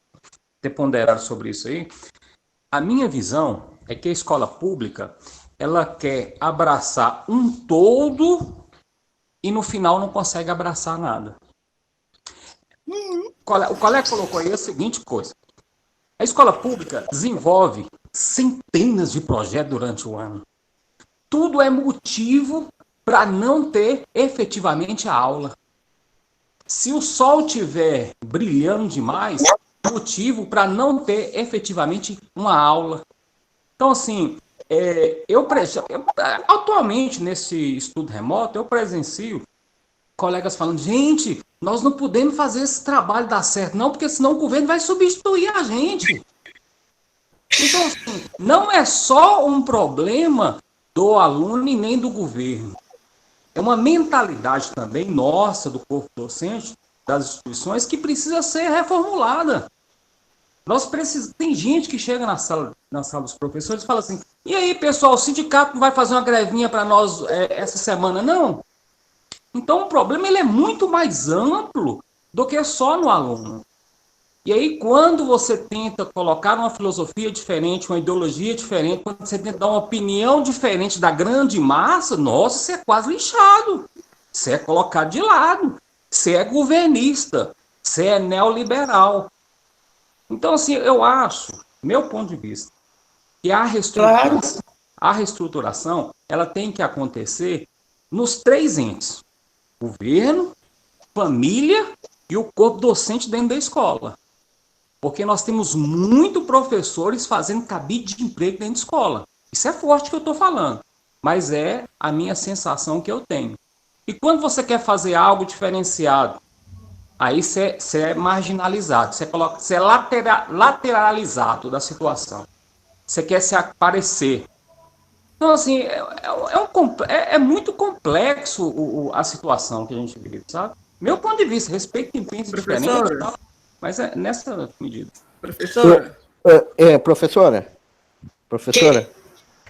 até ponderaram sobre isso aí, a minha visão é que a escola pública, ela quer abraçar um todo e no final não consegue abraçar nada. O colega colocou aí a seguinte coisa, a escola pública desenvolve centenas de projetos durante o ano. Tudo é motivo para não ter efetivamente a aula. Se o sol estiver brilhando demais, é motivo para não ter efetivamente uma aula. Então, assim, atualmente, nesse estudo remoto, eu presencio colegas falando, gente, nós não podemos fazer esse trabalho dar certo, não, porque senão o governo vai substituir a gente. Então, assim, não é só um problema do aluno e nem do governo. É uma mentalidade também nossa, do corpo docente, das instituições, que precisa ser reformulada. Tem gente que chega na sala dos professores e fala assim, e aí, pessoal, o sindicato não vai fazer uma grevinha para nós essa semana? Não. Então, o problema ele é muito mais amplo do que só no aluno. E aí, quando você tenta colocar uma filosofia diferente, uma ideologia diferente, quando você tenta dar uma opinião diferente da grande massa, nossa, você é quase lixado. Você é colocado de lado. Você é governista. Você é neoliberal. Então, assim, eu acho, meu ponto de vista, que a reestruturação ela tem que acontecer nos 3 entes. Governo, família e o corpo docente dentro da escola. Porque nós temos muitos professores fazendo cabide de emprego dentro da escola. Isso é forte que eu estou falando, mas é a minha sensação que eu tenho. E quando você quer fazer algo diferenciado, aí você é marginalizado, você é lateralizado da situação. Você quer se aparecer. Então, assim, é muito complexo a situação que a gente vive, sabe? Meu ponto de vista, respeito quem pensa diferente, mas é nessa medida. Professora? Professora? Professora?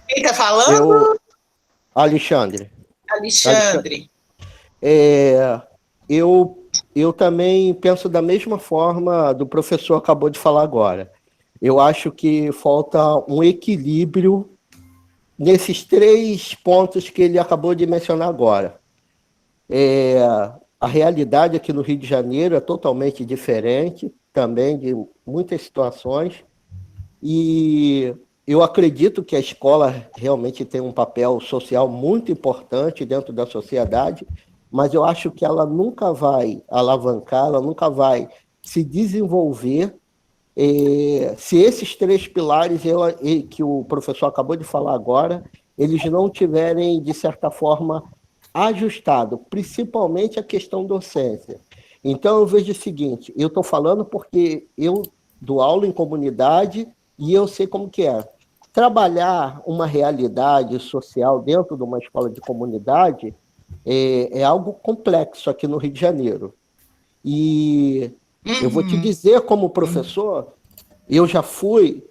Quem está falando? Alexandre. Alexandre. Eu também penso da mesma forma do professor acabou de falar agora. Eu acho que falta um equilíbrio nesses 3 pontos que ele acabou de mencionar agora. A realidade aqui no Rio de Janeiro é totalmente diferente, também de muitas situações, e eu acredito que a escola realmente tem um papel social muito importante dentro da sociedade, mas eu acho que ela nunca vai alavancar, ela nunca vai se desenvolver se esses 3 pilares que o professor acabou de falar agora, eles não tiverem, de certa forma, ajustado, principalmente a questão docência. Então, eu vejo o seguinte, eu estou falando porque eu dou aula em comunidade e eu sei como que é. Trabalhar uma realidade social dentro de uma escola de comunidade é algo complexo aqui no Rio de Janeiro. E eu vou te dizer, como professor, eu já fui,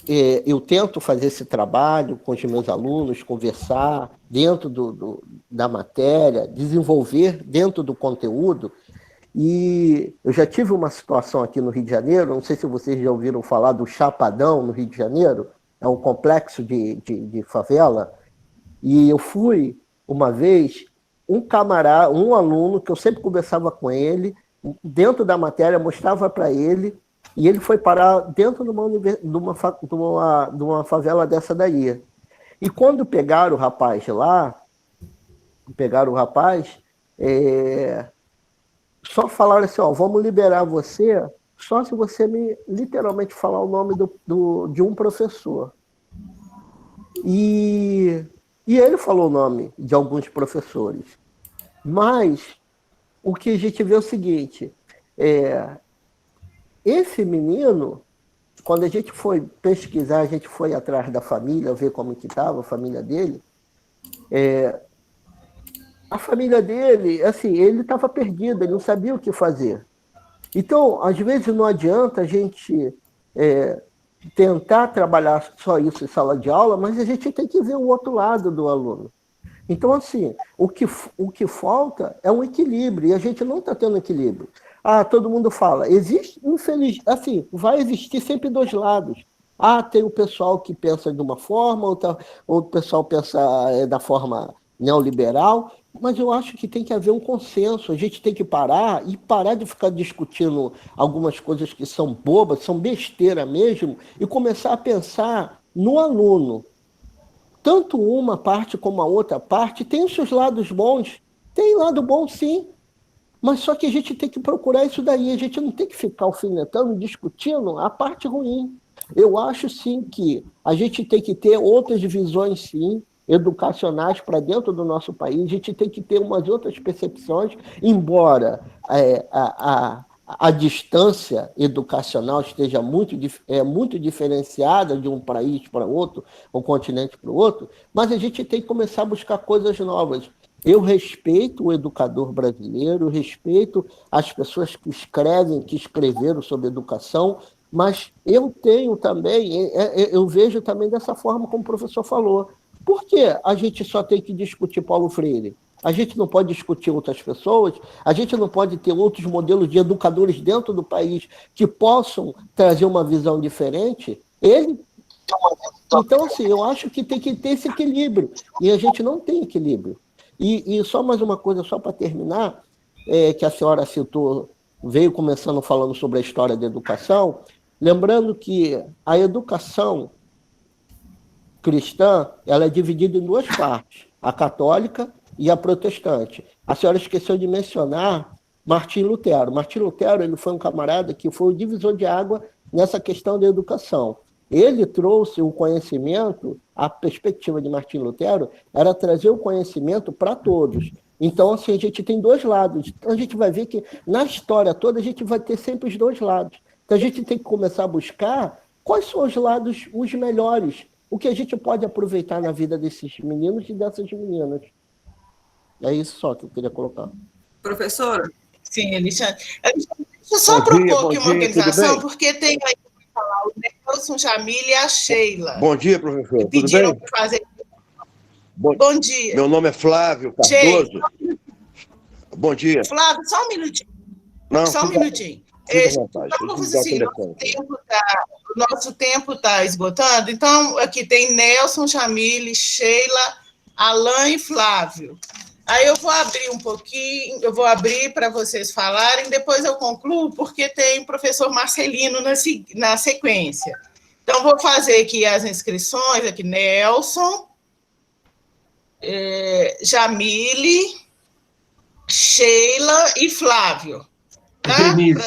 eu tento fazer esse trabalho com os meus alunos, conversar dentro da matéria, desenvolver dentro do conteúdo, e eu já tive uma situação aqui no Rio de Janeiro, não sei se vocês já ouviram falar do Chapadão, no Rio de Janeiro, é um complexo de favela, e eu fui, uma vez, um aluno, que eu sempre conversava com ele, dentro da matéria, mostrava para ele, e ele foi parar dentro de uma favela dessa daí. E quando pegaram o rapaz lá, só falaram assim, vamos liberar você, só se você me literalmente falar o nome de um professor. E ele falou o nome de alguns professores. Mas o que a gente vê é o seguinte, esse menino, quando a gente foi pesquisar, a gente foi atrás da família, ver como que estava a família dele, a família dele, assim, ele estava perdido, ele não sabia o que fazer. Então, às vezes não adianta a gente tentar trabalhar só isso em sala de aula, mas a gente tem que ver o outro lado do aluno. Então, assim, o que falta é um equilíbrio, e a gente não está tendo equilíbrio. Todo mundo fala, existe, assim, vai existir sempre 2 lados. Tem o pessoal que pensa de uma forma, outro pessoal pensa da forma neoliberal, mas eu acho que tem que haver um consenso, a gente tem que parar de ficar discutindo algumas coisas que são bobas, são besteira mesmo, e começar a pensar no aluno. Tanto uma parte como a outra parte tem os seus lados bons, tem lado bom sim, mas só que a gente tem que procurar isso daí, a gente não tem que ficar alfinetando, discutindo a parte ruim. Eu acho sim que a gente tem que ter outras visões sim, educacionais para dentro do nosso país, a gente tem que ter umas outras percepções, embora a distância educacional esteja muito diferenciada de um país para outro, um continente para o outro, mas a gente tem que começar a buscar coisas novas. Eu respeito o educador brasileiro, respeito as pessoas que escreveram sobre educação, mas eu tenho também, eu vejo também dessa forma como o professor falou. Por que a gente só tem que discutir Paulo Freire? A gente não pode discutir outras pessoas, a gente não pode ter outros modelos de educadores dentro do país que possam trazer uma visão diferente? Então, assim, eu acho que tem que ter esse equilíbrio, e a gente não tem equilíbrio. E só mais uma coisa, só para terminar, que a senhora citou, veio começando falando sobre a história da educação, lembrando que a educação cristã, ela é dividida em 2 partes, a católica e a protestante. A senhora esqueceu de mencionar Martim Lutero. Martim Lutero, ele foi um camarada que foi o divisor de água nessa questão da educação. Ele trouxe o conhecimento, a perspectiva de Martim Lutero era trazer o conhecimento para todos. Então, assim, a gente tem 2 lados. Então, a gente vai ver que na história toda a gente vai ter sempre os 2 lados. Então, a gente tem que começar a buscar quais são os lados os melhores. o que a gente pode aproveitar na vida desses meninos e dessas meninas. É isso só que eu queria colocar. Professora? Sim, Alexandre. Deixa eu só propor aqui uma organização, porque tem aí para falar o Nelson, Jamile e a Sheila. Bom dia, professor. Tudo pediram bem? para fazer. Bom dia. Meu nome é Flávio Cardoso. Sheila. Bom dia. Flávio, só um minutinho. Não, só um minutinho. O nosso tempo está esgotando, então aqui tem Nelson, Jamile, Sheila, Alain e Flávio. Aí eu vou abrir um pouquinho, eu vou abrir para vocês falarem, depois eu concluo, porque tem o professor Marcelino na sequência. Então, vou fazer aqui as inscrições, aqui Nelson, Jamile, Sheila e Flávio. Tá? Denise,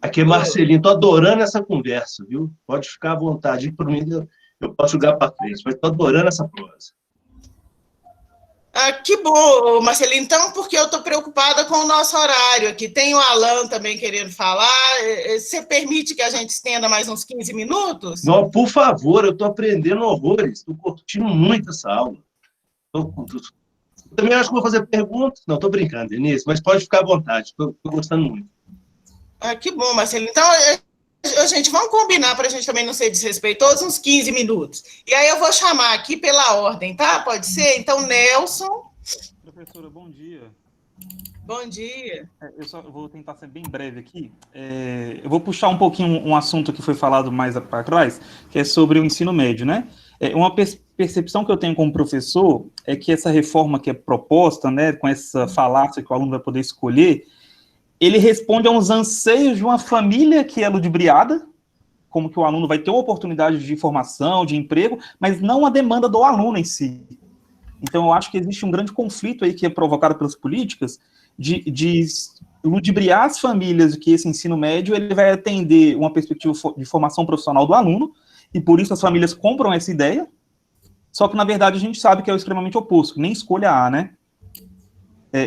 aqui é Marcelino, estou adorando essa conversa, viu? Pode ficar à vontade, por mim eu posso jogar para frente, mas estou adorando essa prosa. Que bom, Marcelino. Então, porque eu estou preocupada com o nosso horário aqui. Tem o Alan também querendo falar. Você permite que a gente estenda mais uns 15 minutos? Não, por favor, eu estou aprendendo horrores. Estou curtindo muito essa aula. Também acho que vou fazer perguntas. Não, estou brincando, Denise, mas pode ficar à vontade. Estou gostando muito. Que bom, Marcelino. Então, gente, vamos combinar para a gente também não ser desrespeitoso, uns 15 minutos. E aí eu vou chamar aqui pela ordem, tá? Pode ser? Então, Nelson. Professora, bom dia. Bom dia. Eu só vou tentar ser bem breve aqui. Eu vou puxar um pouquinho um assunto que foi falado mais para trás, que é sobre o ensino médio, né? Uma percepção que eu tenho como professor é que essa reforma que é proposta, né, com essa falácia que o aluno vai poder escolher, ele responde a uns anseios de uma família que é ludibriada, como que o aluno vai ter uma oportunidade de formação, de emprego, mas não a demanda do aluno em si. Então, eu acho que existe um grande conflito aí que é provocado pelas políticas de ludibriar as famílias de que esse ensino médio ele vai atender uma perspectiva de formação profissional do aluno, e por isso as famílias compram essa ideia, só que, na verdade, a gente sabe que é o extremamente oposto, nem escolha A, né?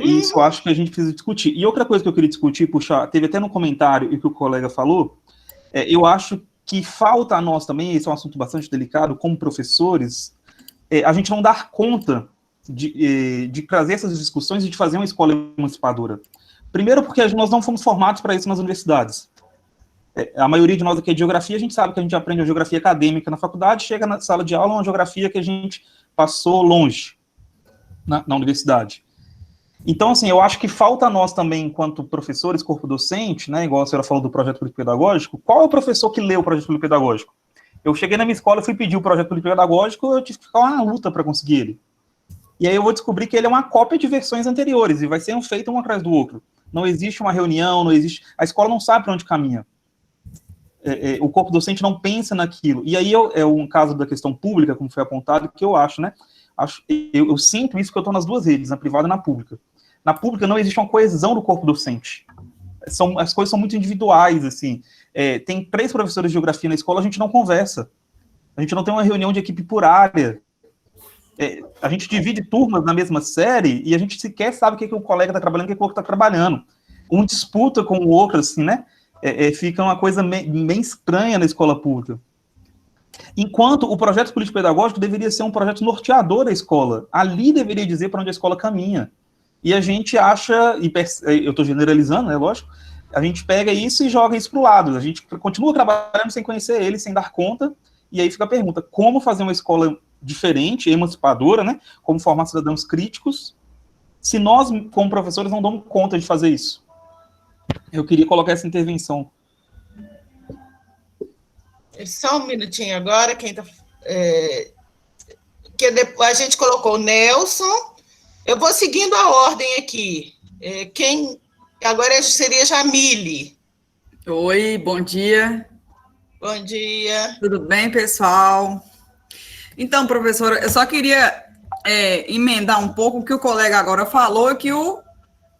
Isso eu acho que a gente precisa discutir. E outra coisa que eu queria discutir, puxar, teve até no comentário e que o colega falou, eu acho que falta a nós também, esse é um assunto bastante delicado, como professores, a gente não dar conta de trazer essas discussões e de fazer uma escola emancipadora. Primeiro porque nós não fomos formados para isso nas universidades. A maioria de nós aqui é de geografia, a gente sabe que a gente aprende a geografia acadêmica na faculdade, chega na sala de aula, uma geografia que a gente passou longe na universidade. Então, assim, eu acho que falta a nós também, enquanto professores, corpo docente, né, igual a senhora falou do projeto político-pedagógico, qual é o professor que lê o projeto político-pedagógico? Eu cheguei na minha escola, fui pedir o projeto político-pedagógico, eu tive que ficar uma luta para conseguir ele. E aí eu vou descobrir que ele é uma cópia de versões anteriores, e vai ser feito um atrás do outro. Não existe uma reunião, não existe... A escola não sabe para onde caminha. O corpo docente não pensa naquilo. E aí é um caso da questão pública, como foi apontado, que eu acho, né? Eu sinto isso que eu estou nas duas redes, na privada e na pública. Na pública não existe uma coesão do corpo docente. As coisas são muito individuais, assim. Tem 3 professores de geografia na escola, a gente não conversa. A gente não tem uma reunião de equipe por área. A gente divide turmas na mesma série e a gente sequer sabe o que o colega está trabalhando e o que o outro está trabalhando. Um disputa com o outro, assim, né? Fica uma coisa bem estranha na escola pública. Enquanto o projeto político-pedagógico deveria ser um projeto norteador da escola. Ali deveria dizer para onde a escola caminha. E a gente acha, eu estou generalizando, né, lógico, a gente pega isso e joga isso para o lado. A gente continua trabalhando sem conhecer ele, sem dar conta, e aí fica a pergunta, como fazer uma escola diferente, emancipadora, né, como formar cidadãos críticos, se nós, como professores, não damos conta de fazer isso? Eu queria colocar essa intervenção. Só um minutinho agora, quem está... a gente colocou o Nelson... Eu vou seguindo a ordem aqui. Quem agora seria Jamile. Oi, bom dia. Bom dia. Tudo bem, pessoal? Então, professora, eu só queria emendar um pouco o que o colega agora falou, que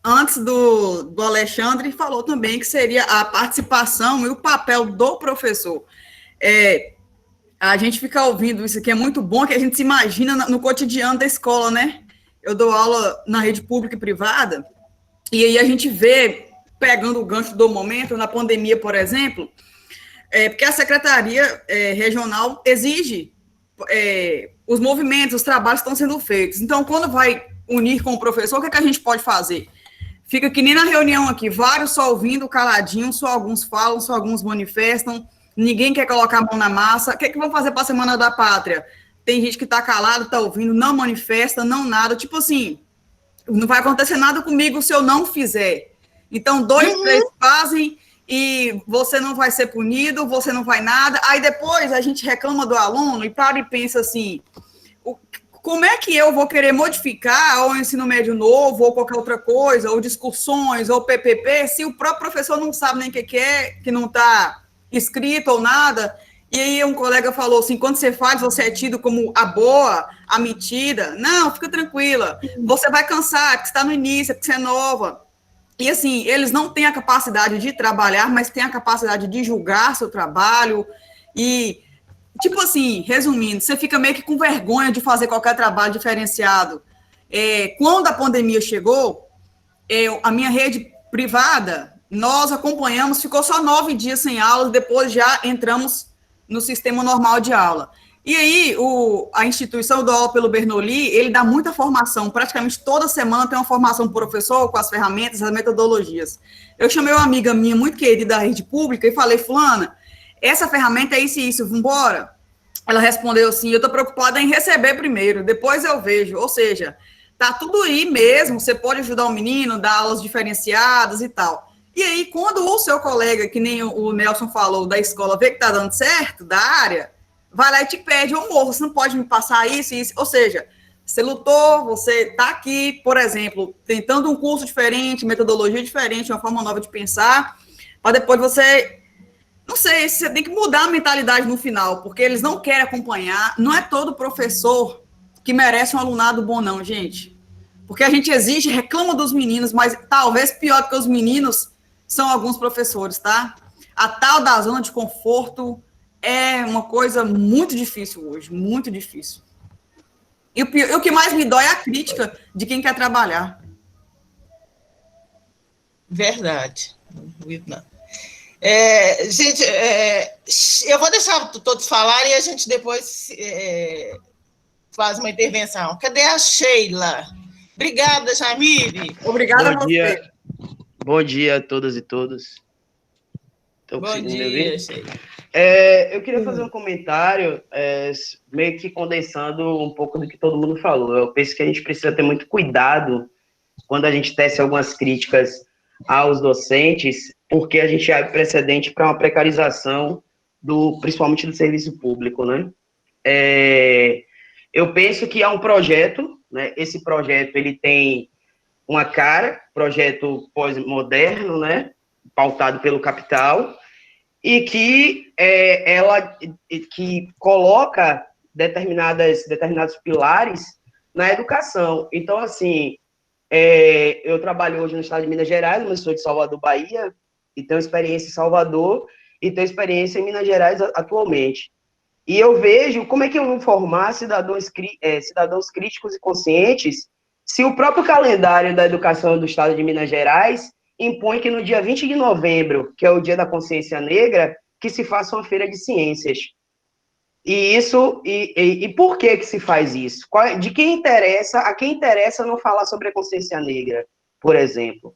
antes do Alexandre falou também, que seria a participação e o papel do professor. A gente fica ouvindo isso aqui, é muito bom, que a gente se imagina no cotidiano da escola, né? Eu dou aula na rede pública e privada, e aí a gente vê, pegando o gancho do momento, na pandemia, por exemplo, porque a Secretaria Regional exige os movimentos, os trabalhos estão sendo feitos. Então, quando vai unir com o professor, o que a gente pode fazer? Fica que nem na reunião aqui, vários só ouvindo, caladinho, só alguns falam, só alguns manifestam, ninguém quer colocar a mão na massa. O que vão fazer para a Semana da Pátria? Tem gente que está calado, está ouvindo, não manifesta, não nada. Tipo assim, não vai acontecer nada comigo se eu não fizer. Então, 2, 3 fazem e você não vai ser punido, você não vai nada. Aí depois a gente reclama do aluno e para e pensa assim, como é que eu vou querer modificar o ensino médio novo ou qualquer outra coisa, ou discussões, ou PPP, se o próprio professor não sabe nem o que é, que não está escrito ou nada. E aí um colega falou assim, quando você faz, você é tido como a boa, a metida. Não, fica tranquila, você vai cansar, porque você está no início, porque você é nova. E assim, eles não têm a capacidade de trabalhar, mas têm a capacidade de julgar seu trabalho. E, tipo assim, resumindo, você fica meio que com vergonha de fazer qualquer trabalho diferenciado. Quando a pandemia chegou, a minha rede privada, nós acompanhamos, ficou só 9 dias sem aula, depois já entramos no sistema normal de aula. E aí, a instituição do aula pelo Bernoulli, ele dá muita formação, praticamente toda semana tem uma formação para o professor, com as ferramentas, as metodologias. Eu chamei uma amiga minha, muito querida da rede pública, e falei, fulana, essa ferramenta é isso e isso, vamos embora? Ela respondeu assim, eu estou preocupada em receber primeiro, depois eu vejo. Ou seja, tá tudo aí mesmo, você pode ajudar o menino, dar aulas diferenciadas e tal. E aí, quando o seu colega, que nem o Nelson falou, da escola, vê que tá dando certo, da área, vai lá e te pede, ô morro, você não pode me passar isso e isso. Ou seja, você lutou, você está aqui, por exemplo, tentando um curso diferente, metodologia diferente, uma forma nova de pensar, para depois você, não sei, você tem que mudar a mentalidade no final, porque eles não querem acompanhar. Não é todo professor que merece um alunado bom, não, gente. Porque a gente exige, reclama dos meninos, mas talvez pior do que os meninos são alguns professores, tá? A tal da zona de conforto é uma coisa muito difícil hoje, muito difícil. E o que mais me dói é a crítica de quem quer trabalhar. Verdade. Não. Gente, eu vou deixar todos falarem e a gente depois faz uma intervenção. Cadê a Sheila? Obrigada, Jamile. Obrigada a você. Bom dia a todas e todos. Bom dia, Sheila. Eu queria fazer um comentário, meio que condensando um pouco do que todo mundo falou. Eu penso que a gente precisa ter muito cuidado quando a gente tece algumas críticas aos docentes, porque a gente abre precedente para uma precarização, principalmente do serviço público, né? Eu penso que há um projeto, né? Esse projeto ele tem uma cara, projeto pós-moderno, né? Pautado pelo capital, e que que coloca determinados pilares na educação. Então, assim, eu trabalho hoje no estado de Minas Gerais, mas sou de Salvador, Bahia, e tenho experiência em Salvador, e tenho experiência em Minas Gerais atualmente. E eu vejo como é que eu vou formar cidadãos críticos e conscientes se o próprio calendário da educação do estado de Minas Gerais impõe que no dia 20 de novembro, que é o Dia da Consciência Negra, que se faça uma feira de ciências. E por que se faz isso? A quem interessa não falar sobre a consciência negra, por exemplo?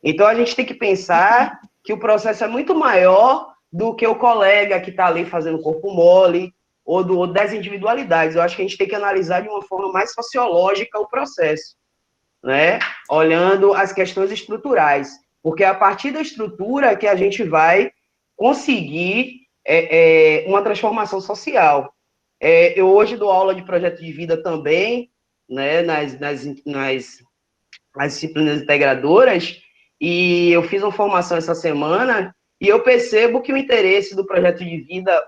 Então, a gente tem que pensar que o processo é muito maior do que o colega que está ali fazendo corpo mole, ou das individualidades. Eu acho que a gente tem que analisar de uma forma mais sociológica o processo, né? Olhando as questões estruturais. Porque é a partir da estrutura que a gente vai conseguir uma transformação social. Eu hoje dou aula de projeto de vida também, né, nas disciplinas integradoras, e eu fiz uma formação essa semana, e eu percebo que o interesse do projeto de vida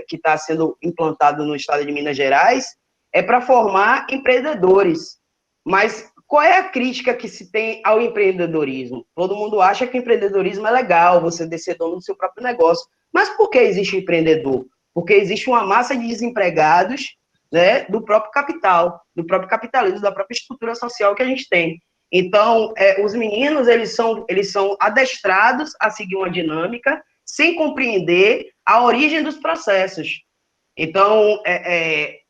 que está sendo implantado no estado de Minas Gerais é para formar empreendedores. Mas qual é a crítica que se tem ao empreendedorismo? Todo mundo acha que o empreendedorismo é legal, você ser dono do seu próprio negócio. Mas por que existe empreendedor? Porque existe uma massa de desempregados, né, do próprio capital, do próprio capitalismo, da própria estrutura social que a gente tem. Então, os meninos, eles são adestrados a seguir uma dinâmica sem compreender a origem dos processos. Então,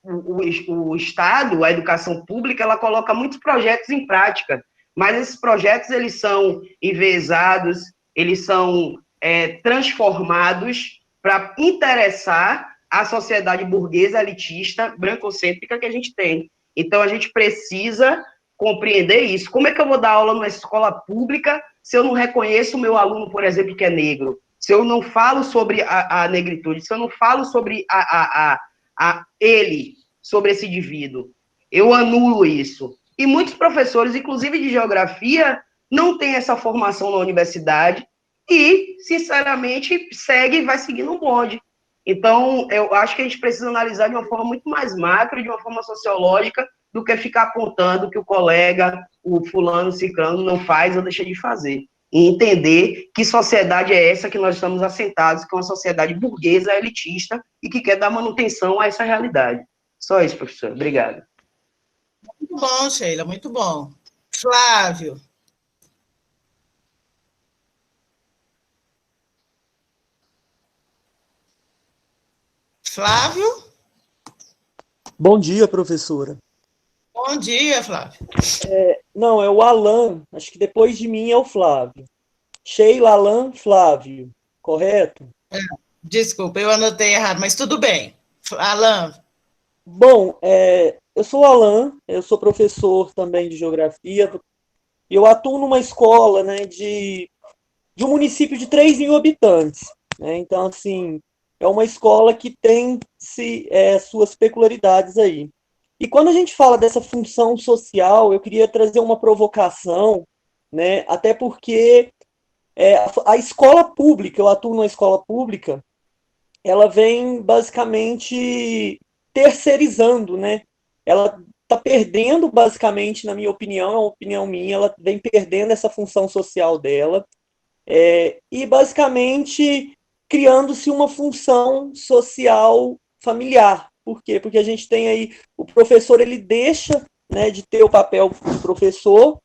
o Estado, a educação pública, ela coloca muitos projetos em prática, mas esses projetos, eles são enviesados, eles são transformados para interessar a sociedade burguesa, elitista, brancocêntrica que a gente tem. Então, a gente precisa compreender isso. Como é que eu vou dar aula numa escola pública se eu não reconheço o meu aluno, por exemplo, que é negro? Se eu não falo sobre a negritude, se eu não falo sobre ele, sobre esse indivíduo, eu anulo isso. E muitos professores, inclusive de geografia, não têm essa formação na universidade e, sinceramente, vai seguindo um bonde. Então, eu acho que a gente precisa analisar de uma forma muito mais macro, de uma forma sociológica, do que ficar apontando que o colega, o fulano, ciclano, não faz ou deixa de fazer. E entender que sociedade é essa que nós estamos assentados, que é uma sociedade burguesa, elitista, e que quer dar manutenção a essa realidade. Só isso, professor. Obrigado. Muito bom, Sheila, muito bom. Flávio. Flávio? Bom dia, professora. Bom dia, Flávio. Não, é o Alan. Acho que depois de mim é o Flávio. Sheila, Alan, Flávio. Correto? Desculpa, eu anotei errado, mas tudo bem. Alan. Bom, eu sou o Alan, eu sou professor também de geografia. Eu atuo numa escola, né, de um município de 3 mil habitantes. Né? Então, assim, é uma escola que tem suas peculiaridades aí. E quando a gente fala dessa função social, eu queria trazer uma provocação, né? Até porque a escola pública, eu atuo numa escola pública, ela vem basicamente terceirizando, né? Ela está perdendo, basicamente, na minha opinião, é uma opinião minha, ela vem perdendo essa função social dela, e basicamente criando-se uma função social familiar. Por quê? Porque a gente tem aí, o professor, ele deixa, né, de ter o papel de professor,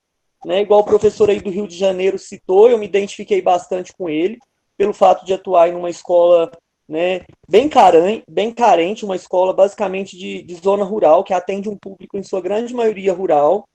né, igual o professor aí do Rio de Janeiro citou, eu me identifiquei bastante com ele, pelo fato de atuar em uma escola, né, bem carente, uma escola basicamente de zona rural, que atende um público em sua grande maioria rural,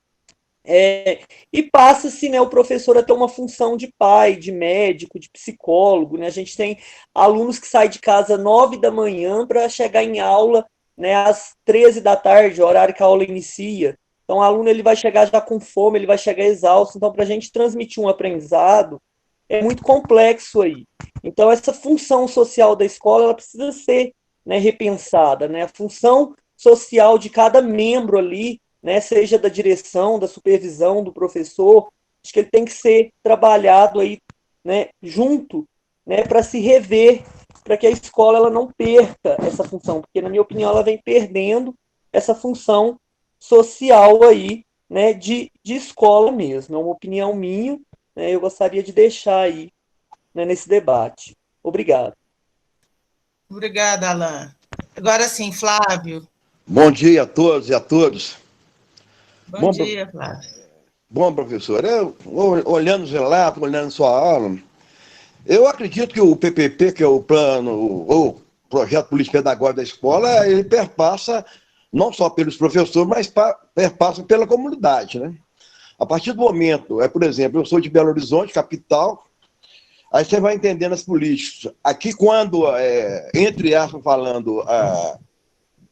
e passa-se, né, o professor a ter uma função de pai, de médico, de psicólogo, né? A gente tem alunos que saem de casa às 9 da manhã para chegar em aula, né, às 13 da tarde, o horário que a aula inicia. Então, o aluno ele vai chegar já com fome, ele vai chegar exausto. Então, para a gente transmitir um aprendizado, é muito complexo aí. Então, essa função social da escola, ela precisa ser, né, repensada, né? A função social de cada membro ali, né, seja da direção, da supervisão, do professor, acho que ele tem que ser trabalhado aí, né, junto, né, para se rever, para que a escola ela não perca essa função, porque, na minha opinião, ela vem perdendo essa função social aí, né, de escola mesmo. É uma opinião minha, né, eu gostaria de deixar aí, né, nesse debate. Obrigado. Obrigada, Alan. Agora sim, Flávio. Bom dia a todos e a todos. Bom dia, Flávio. Bom, professor, olhando os relatos, olhando sua aula, eu acredito que o PPP, que é o plano, ou projeto político pedagógico da escola, ele perpassa não só pelos professores, mas perpassa pela comunidade, né? A partir do momento, por exemplo, eu sou de Belo Horizonte, capital, aí você vai entendendo as políticas. Aqui, quando, entre aspas, falando,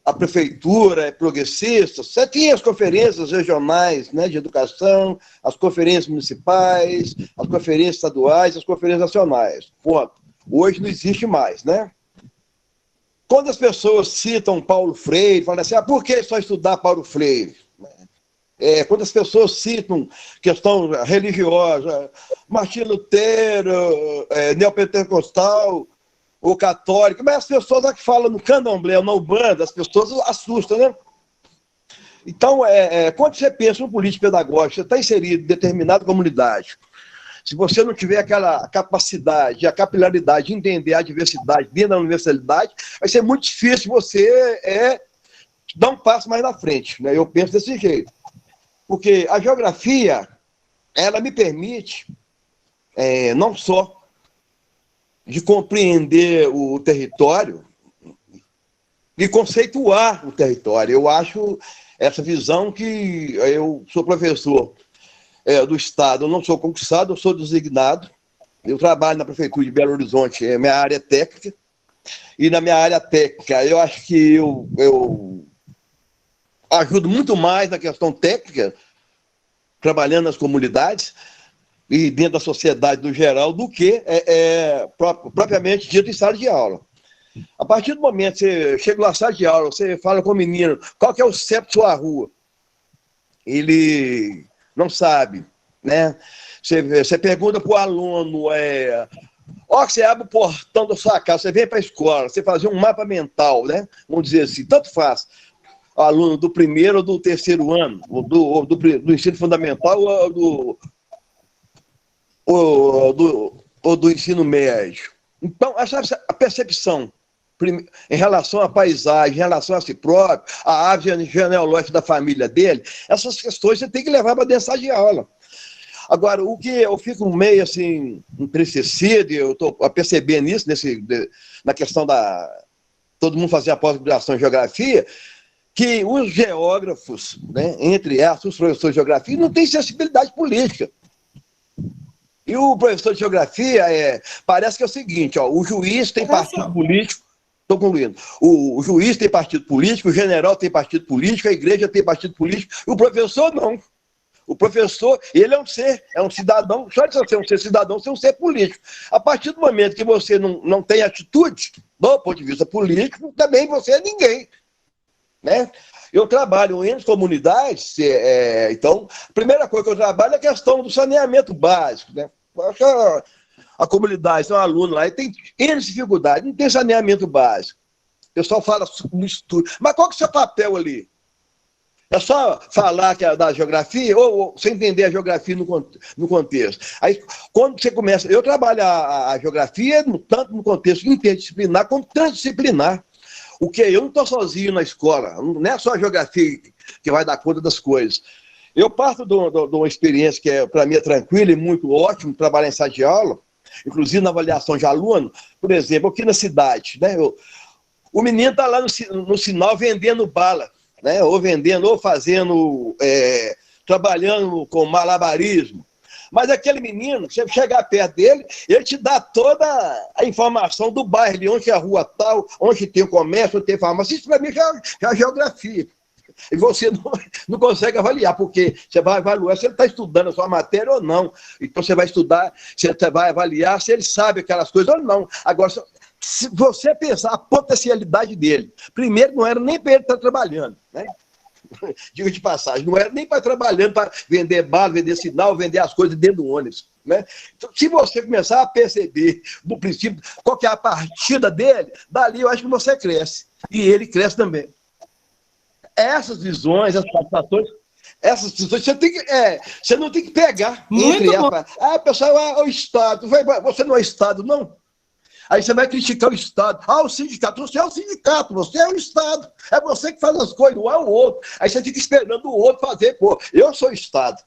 a prefeitura é progressista, você tinha as conferências regionais, né, de educação, as conferências municipais, as conferências estaduais, as conferências nacionais. Ponto. Hoje não existe mais, né? Quando as pessoas citam Paulo Freire, falam assim, por que só estudar Paulo Freire? Quando as pessoas citam questão religiosa, Martim Lutero, neopentecostal, o católico, mas as pessoas que falam no candomblé, na Umbanda, as pessoas assustam, né? Então, quando você pensa no político pedagógico, você está inserido em determinada comunidade, se você não tiver aquela capacidade, a capilaridade de entender a diversidade dentro da universalidade, vai ser muito difícil você dar um passo mais na frente, né? Eu penso desse jeito. Porque a geografia, ela me permite, não só de compreender o território, e conceituar o território. Eu acho essa visão que eu sou professor do Estado, eu não sou concursado, eu sou designado, eu trabalho na Prefeitura de Belo Horizonte, minha área é técnica, e na minha área técnica eu acho que eu ajudo muito mais na questão técnica, trabalhando nas comunidades e dentro da sociedade no geral, do que propriamente dito em sala de aula. A partir do momento que você chega na sala de aula, você fala com o menino, qual que é o CEP da sua rua? Ele não sabe, né? Você pergunta para o aluno, você abre o portão da sua casa, você vem para a escola, você fazer um mapa mental, né? Vamos dizer assim, tanto faz, o aluno do primeiro ou do terceiro ano, do ensino fundamental ou do ensino médio. Então, a percepção em relação à paisagem, em relação a si próprio, a árvore genealógica da família dele, essas questões você tem que levar para dentro da sala de aula. Agora, o que eu fico meio assim, entristecido, e eu estou percebendo isso na questão todo mundo fazer a pós-graduação em geografia, que os geógrafos, né, entre os professores de geografia, não têm sensibilidade política. E o professor de geografia parece que é o seguinte, o juiz tem partido político, estou concluindo, o juiz tem partido político, o general tem partido político, a igreja tem partido político, e o professor não. O professor, ele é um cidadão, só de você ser cidadão, você é um ser político. A partir do momento que você não tem atitude, do ponto de vista político, também você é ninguém, né? Eu trabalho em comunidades, então, a primeira coisa que eu trabalho é a questão do saneamento básico, né? A comunidade, tem um aluno lá, e tem N dificuldades, não tem saneamento básico. O pessoal fala no estudo, mas qual que é o seu papel ali? É só falar que é da geografia ou você entender a geografia no contexto. Aí, quando você começa... Eu trabalho a geografia tanto no contexto interdisciplinar como transdisciplinar. O que eu não estou sozinho na escola, não é só a geografia que vai dar conta das coisas. Eu parto de uma experiência que, para mim, é tranquila e muito ótimo, trabalhar em sala de aula, inclusive na avaliação de aluno. Por exemplo, aqui na cidade, né, o menino está lá no sinal vendendo bala, né, ou vendendo, ou fazendo, trabalhando com malabarismo. Mas aquele menino, você chegar perto dele, ele te dá toda a informação do bairro, onde é a rua tal, onde tem o comércio, onde tem farmácia. Isso para mim já é geografia. E você não consegue avaliar, porque você vai avaliar se ele está estudando a sua matéria ou não. Então você vai estudar, você vai avaliar se ele sabe aquelas coisas ou não. Agora, se você pensar a potencialidade dele, primeiro não era nem para ele estar trabalhando, né? Digo de passagem, não era nem para trabalhando, para vender bala, vender sinal, vender as coisas dentro do ônibus, né? Então, se você começar a perceber do princípio qual que é a partida dele, dali eu acho que você cresce. E ele cresce também. Essas visões, essas participações, essas visões, você não tem que pegar. Pessoal, o Estado. Você não é Estado, não? Aí você vai criticar o Estado. O sindicato. Você é o sindicato, você é o Estado. É você que faz as coisas, não é o outro. Aí você fica esperando o outro fazer. Pô, eu sou o Estado,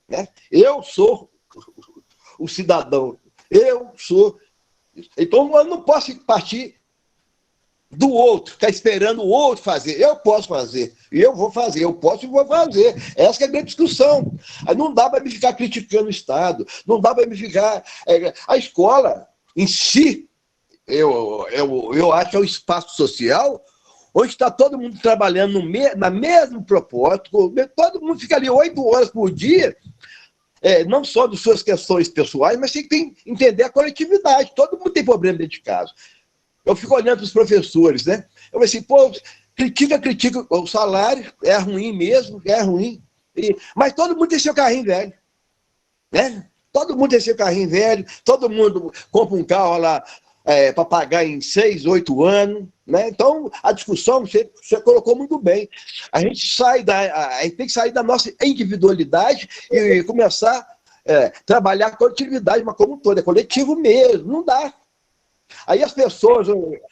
né? Eu sou o cidadão. Eu sou... Então, eu não posso partir do outro, ficar esperando o outro fazer. Eu posso fazer, e eu vou fazer, eu posso e vou fazer. Essa é a grande discussão. Aí não dá para me ficar criticando o Estado, não dá para me ficar... A escola, em si, eu acho que é o espaço social onde está todo mundo trabalhando na mesmo propósito, todo mundo fica ali 8 horas por dia, não só das suas questões pessoais, mas tem que entender a coletividade. Todo mundo tem problema dentro de casa. Eu fico olhando para os professores, né? Eu falei assim, pô, critica, o salário é ruim mesmo, é ruim. Mas todo mundo tem seu carrinho velho, né? Todo mundo tem seu carrinho velho, todo mundo compra um carro lá para pagar em 6, 8 anos, né? Então, a discussão, você colocou muito bem. A gente tem que sair da nossa individualidade e começar a trabalhar a coletividade, mas como um todo, é coletivo mesmo, não dá. Aí as pessoas... Eu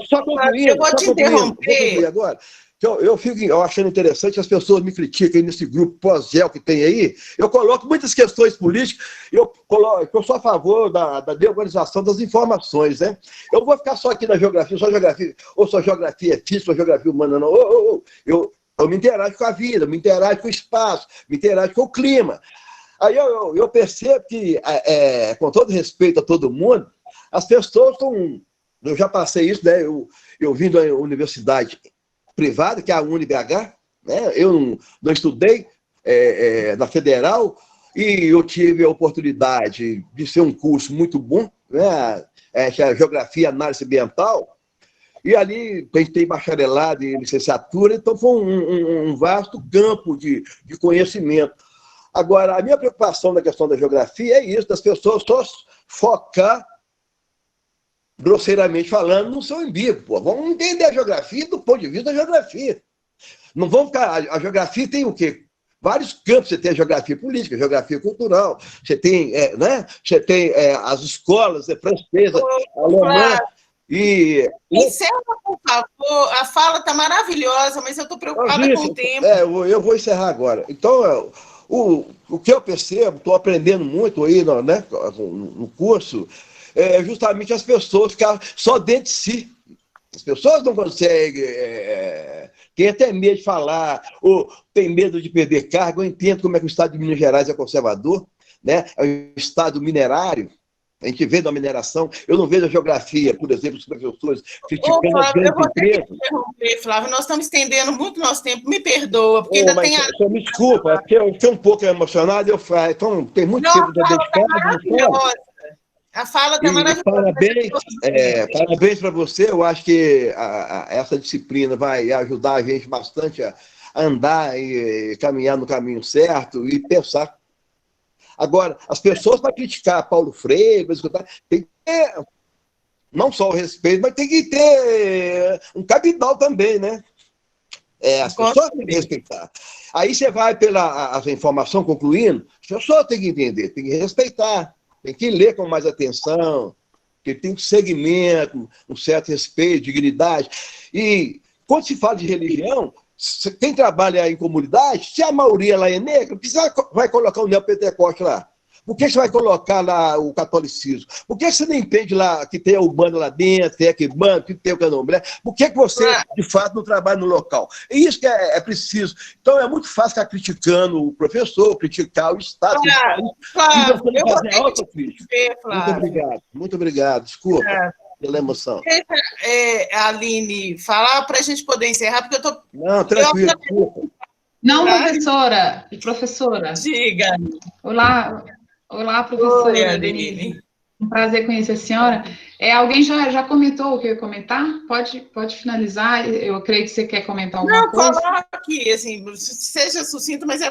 só concluindo, eu vou te interromper. Agora. Eu fico achando interessante, as pessoas me criticam aí nesse grupo pós-gel que tem aí, eu coloco muitas questões políticas, eu sou a favor da deorganização das informações, né? Eu vou ficar só aqui na geografia, ou só geografia física, ou geografia humana, não. Eu me interajo com a vida, me interajo com o espaço, me interajo com o clima. Aí eu percebo que, com todo respeito a todo mundo, as pessoas estão... Eu já passei isso, né? Eu vim da universidade privada, que é a UniBH, né? Eu não estudei na Federal, e eu tive a oportunidade de ser um curso muito bom, né? Que é a Geografia e Análise Ambiental, e ali a gente tem bacharelado e licenciatura, então foi um vasto campo de conhecimento. Agora, a minha preocupação na questão da geografia é isso, das pessoas só focar, grosseiramente falando, no seu umbigo. Pô. Vamos entender a geografia do ponto de vista da geografia. Não vamos ficar... A geografia tem o quê? Vários campos. Você tem a geografia política, a geografia cultural, você tem, você tem as escolas francesas, alemãs, e... Encerra, por favor. A fala está maravilhosa, mas eu estou preocupada com o tempo. Eu vou encerrar agora. Então, o que eu percebo, estou aprendendo muito aí no curso, é justamente as pessoas ficarem só dentro de si. As pessoas não conseguem... Quem tem medo de falar, ou tem medo de perder cargo, eu entendo como é que o Estado de Minas Gerais é conservador, né? É um Estado minerário, a gente vê da mineração. Eu não vejo a geografia, por exemplo, os professores criticando as grandes empresas. Eu vou interromper, Flávio, nós estamos estendendo muito nosso tempo, me perdoa, porque ainda tem... Me desculpa, é porque eu estou um pouco emocionado, então tem muito tempo de dedicado. A fala está maravilhosa. Parabéns para você. Eu acho que essa disciplina vai ajudar a gente bastante a andar e caminhar no caminho certo e pensar. Agora, as pessoas para criticar Paulo Freire, tem que ter não só o respeito, mas tem que ter um cabidal também, né? As pessoas têm que respeitar. Aí você vai pela informação concluindo, as pessoas têm que entender, tem que respeitar. Tem que ler com mais atenção, que tem um segmento, um certo respeito, dignidade. E quando se fala de religião, quem trabalha em comunidade, se a maioria lá é negra, por que você vai colocar o neopentecoste lá? Por que você vai colocar lá o catolicismo? Por que você não entende lá que tem a Umbanda lá dentro, tem a Quimbanda, que tem o Candomblé? Por que você, de fato, não trabalha no local? É isso que é preciso. Então, é muito fácil ficar criticando o professor, criticar o Estado. Claro, eu vou ter autocrítica. Muito obrigado. Desculpa pela emoção. Deixa a Aline falar para a gente poder encerrar, porque eu estou... Não, tranquilo. Não, professora. Diga. Olá, professora. Oi, Aline. Um prazer conhecer a senhora. Alguém já comentou o que eu ia comentar? Pode finalizar. Eu creio que você quer comentar alguma coisa. Não, coloca aqui, assim, seja sucinto, mas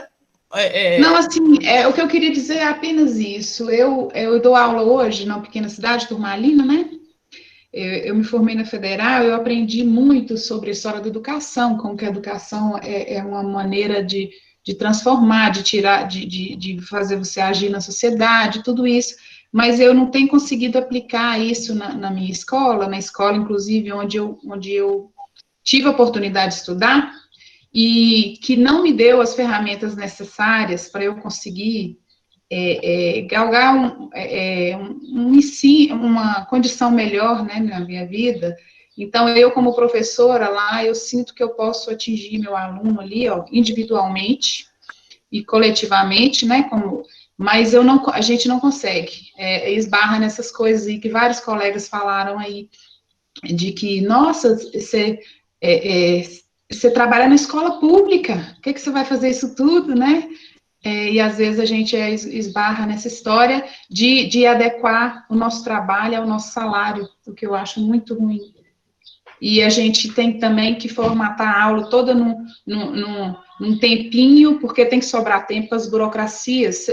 Não, assim, o que eu queria dizer é apenas isso. Eu dou aula hoje na pequena cidade, Turmalina, né? Eu me formei na Federal, eu aprendi muito sobre a história da educação, como que a educação é uma maneira de transformar, de tirar, de fazer você agir na sociedade, tudo isso, mas eu não tenho conseguido aplicar isso na minha escola, na escola, inclusive, onde eu tive a oportunidade de estudar, e que não me deu as ferramentas necessárias para eu conseguir galgar uma condição melhor, né, na minha vida. Então, eu, como professora lá, eu sinto que eu posso atingir meu aluno ali, individualmente e coletivamente, né, mas a gente não consegue, esbarra nessas coisas aí que vários colegas falaram aí, de que, nossa, você trabalha na escola pública, o que você vai fazer isso tudo, né? E às vezes a gente esbarra nessa história de adequar o nosso trabalho ao nosso salário, o que eu acho muito ruim. E a gente tem também que formatar a aula toda num tempinho, porque tem que sobrar tempo para as burocracias.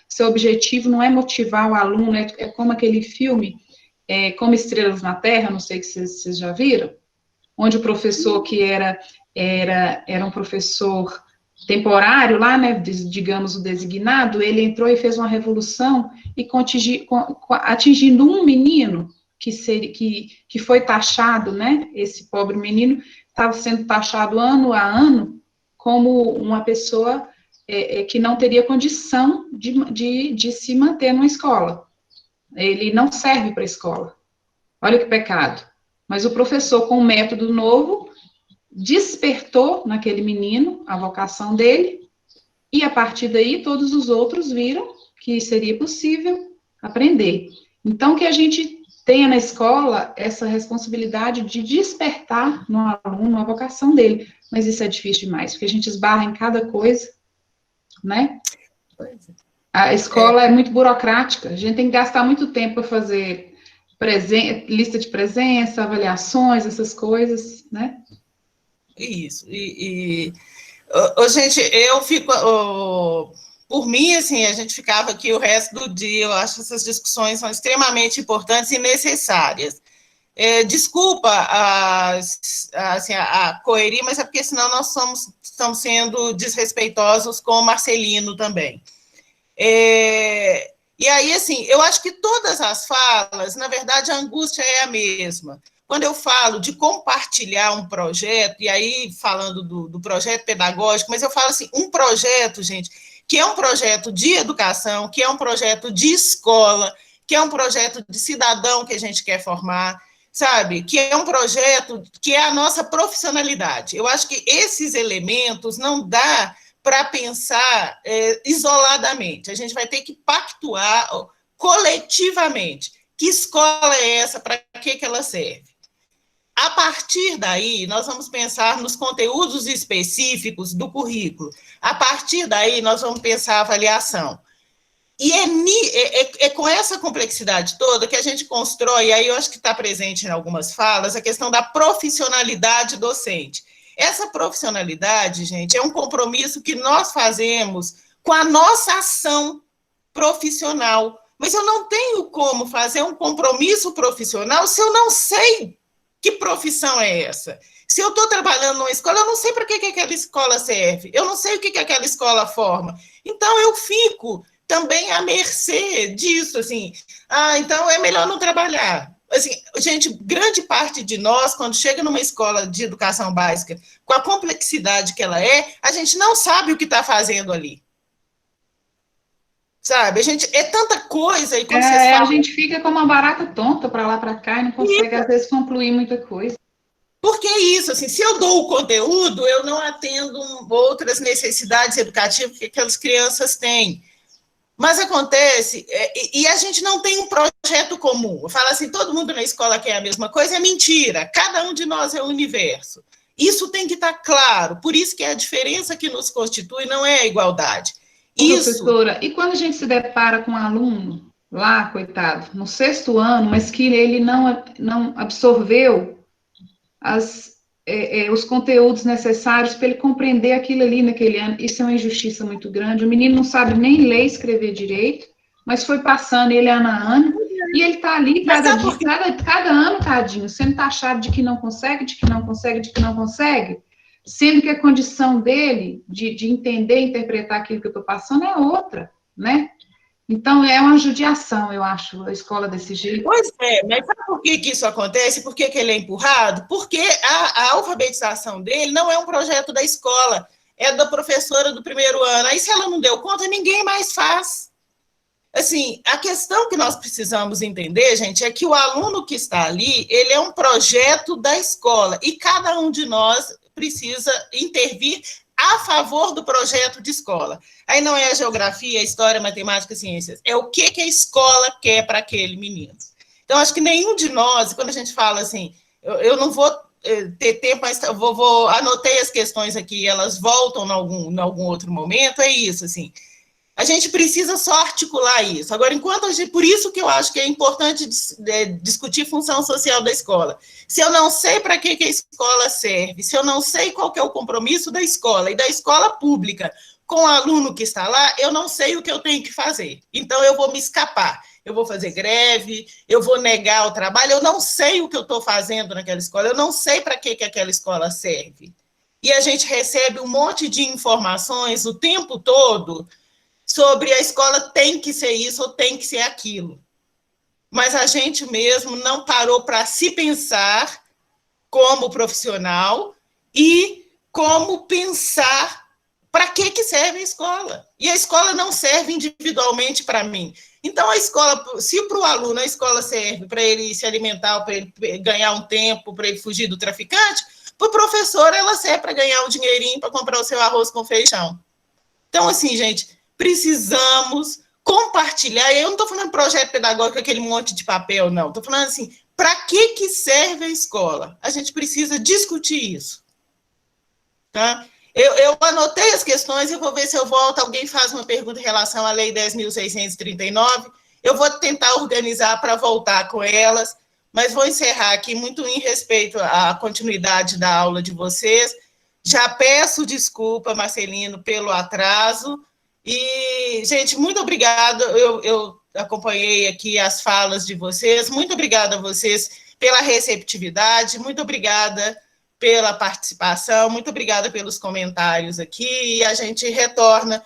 Seu objetivo não é motivar o aluno, é como aquele filme, Como Estrelas na Terra, não sei se vocês já viram, onde o professor que era um professor temporário lá, né, digamos o designado, ele entrou e fez uma revolução e atingindo um menino, que foi taxado, né, esse pobre menino, estava sendo taxado ano a ano como uma pessoa que não teria condição de se manter numa escola. Ele não serve para a escola. Olha que pecado. Mas o professor, com um método novo, despertou naquele menino a vocação dele, e a partir daí todos os outros viram que seria possível aprender. Então, que a gente tenha na escola essa responsabilidade de despertar no aluno a vocação dele. Mas isso é difícil demais, porque a gente esbarra em cada coisa, né? A escola é muito burocrática, a gente tem que gastar muito tempo para fazer lista de presença, avaliações, essas coisas, né? Isso. Gente, eu fico... Por mim, assim, a gente ficava aqui o resto do dia. Eu acho que essas discussões são extremamente importantes e necessárias. Desculpa a correria, mas é porque senão nós estamos sendo desrespeitosos com o Marcelino também. E aí, assim, eu acho que todas as falas, na verdade, a angústia é a mesma. Quando eu falo de compartilhar um projeto, e aí falando do projeto pedagógico, mas eu falo assim, um projeto, gente, que é um projeto de educação, que é um projeto de escola, que é um projeto de cidadão que a gente quer formar, sabe? Que é um projeto que é a nossa profissionalidade. Eu acho que esses elementos não dá para pensar isoladamente. A gente vai ter que pactuar coletivamente. Que escola é essa? Para que ela serve? A partir daí, nós vamos pensar nos conteúdos específicos do currículo. A partir daí, nós vamos pensar a avaliação. E é com essa complexidade toda que a gente constrói, e aí eu acho que está presente em algumas falas, a questão da profissionalidade docente. Essa profissionalidade, gente, é um compromisso que nós fazemos com a nossa ação profissional. Mas eu não tenho como fazer um compromisso profissional se eu não sei que profissão é essa. Se eu estou trabalhando numa escola, eu não sei para que aquela escola serve, eu não sei o que aquela escola forma. Então, eu fico também à mercê disso, assim. Então é melhor não trabalhar. Assim, gente, grande parte de nós, quando chega numa escola de educação básica, com a complexidade que ela é, a gente não sabe o que está fazendo ali. Sabe? É tanta coisa. E quando vocês falam... A gente fica como uma barata tonta para lá, para cá, e não consegue, às vezes, concluir muita coisa. Porque é isso, assim, se eu dou o conteúdo, eu não atendo outras necessidades educativas que aquelas crianças têm. Mas acontece, e a gente não tem um projeto comum. Eu falo assim, todo mundo na escola quer a mesma coisa, é mentira. Cada um de nós é um universo. Isso tem que estar claro. Por isso que a diferença que nos constitui não é a igualdade. Professora, e quando a gente se depara com um aluno lá, coitado, no 6º ano, mas que ele não absorveu os conteúdos necessários para ele compreender aquilo ali naquele ano, isso é uma injustiça muito grande. O menino não sabe nem ler e escrever direito, mas foi passando ele ano a ano, e ele está ali cada ano, tadinho, sendo taxado de que não consegue, sendo que a condição dele de entender, interpretar aquilo que eu estou passando é outra, né? Então, é uma judiação, eu acho, a escola desse jeito. Pois é, mas sabe por que isso acontece? Por que ele é empurrado? Porque a alfabetização dele não é um projeto da escola, é da professora do 1º ano. Aí, se ela não deu conta, ninguém mais faz. Assim, a questão que nós precisamos entender, gente, é que o aluno que está ali, ele é um projeto da escola, e cada um de nós precisa intervir a favor do projeto de escola. Aí não é a geografia, a história, a matemática, ciências, é o que a escola quer para aquele menino. Então, acho que nenhum de nós, quando a gente fala assim, eu não vou ter tempo, mas anotei as questões aqui, elas voltam em algum outro momento, é isso, assim. A gente precisa só articular isso. Agora, por isso que eu acho que é importante discutir função social da escola. Se eu não sei para que a escola serve, se eu não sei qual que é o compromisso da escola e da escola pública com o aluno que está lá, eu não sei o que eu tenho que fazer. Então, eu vou me escapar. Eu vou fazer greve, eu vou negar o trabalho, eu não sei o que eu estou fazendo naquela escola, eu não sei para que aquela escola serve. E a gente recebe um monte de informações o tempo todo sobre a escola tem que ser isso ou tem que ser aquilo. mas a gente mesmo não parou para se pensar como profissional e como pensar para que serve a escola. E a escola não serve individualmente para mim. Então, a escola, se para o aluno a escola serve para ele se alimentar, para ele ganhar um tempo, para ele fugir do traficante, para o professor ela serve para ganhar um dinheirinho para comprar o seu arroz com feijão. Então, assim, gente, precisamos compartilhar. Eu não estou falando projeto pedagógico, aquele monte de papel, não. Estou falando assim, para que serve a escola? A gente precisa discutir isso. Tá? Eu anotei as questões e vou ver se eu volto. Alguém faz uma pergunta em relação à Lei 10.639. Eu vou tentar organizar para voltar com elas, mas vou encerrar aqui muito em respeito à continuidade da aula de vocês. Já peço desculpa, Marcelino, pelo atraso. E, gente, muito obrigada. Eu acompanhei aqui as falas de vocês. Muito obrigada a vocês pela receptividade. Muito obrigada pela participação, muito obrigada pelos comentários aqui, e a gente retorna.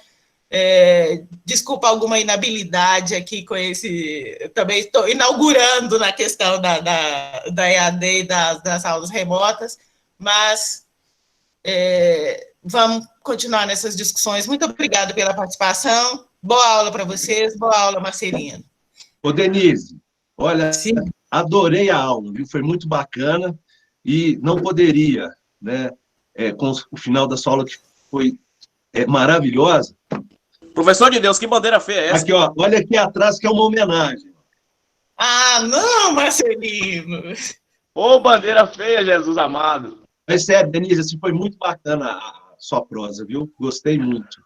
Desculpa alguma inabilidade aqui com esse... Também estou inaugurando na questão da EAD e das aulas remotas, mas vamos continuar nessas discussões. Muito obrigada pela participação, boa aula para vocês, boa aula, Marcelino. Ô, Denise, olha, sim, adorei a aula, viu? Foi muito bacana. E não poderia, né, com o final da sua aula, que foi maravilhosa. Professor de Deus, que bandeira feia é essa? Aqui, ó, olha aqui atrás, que é uma homenagem. Ah, não, Marcelino! Ô, bandeira feia, Jesus amado! Mas sério, Denise, assim, foi muito bacana a sua prosa, viu? Gostei muito.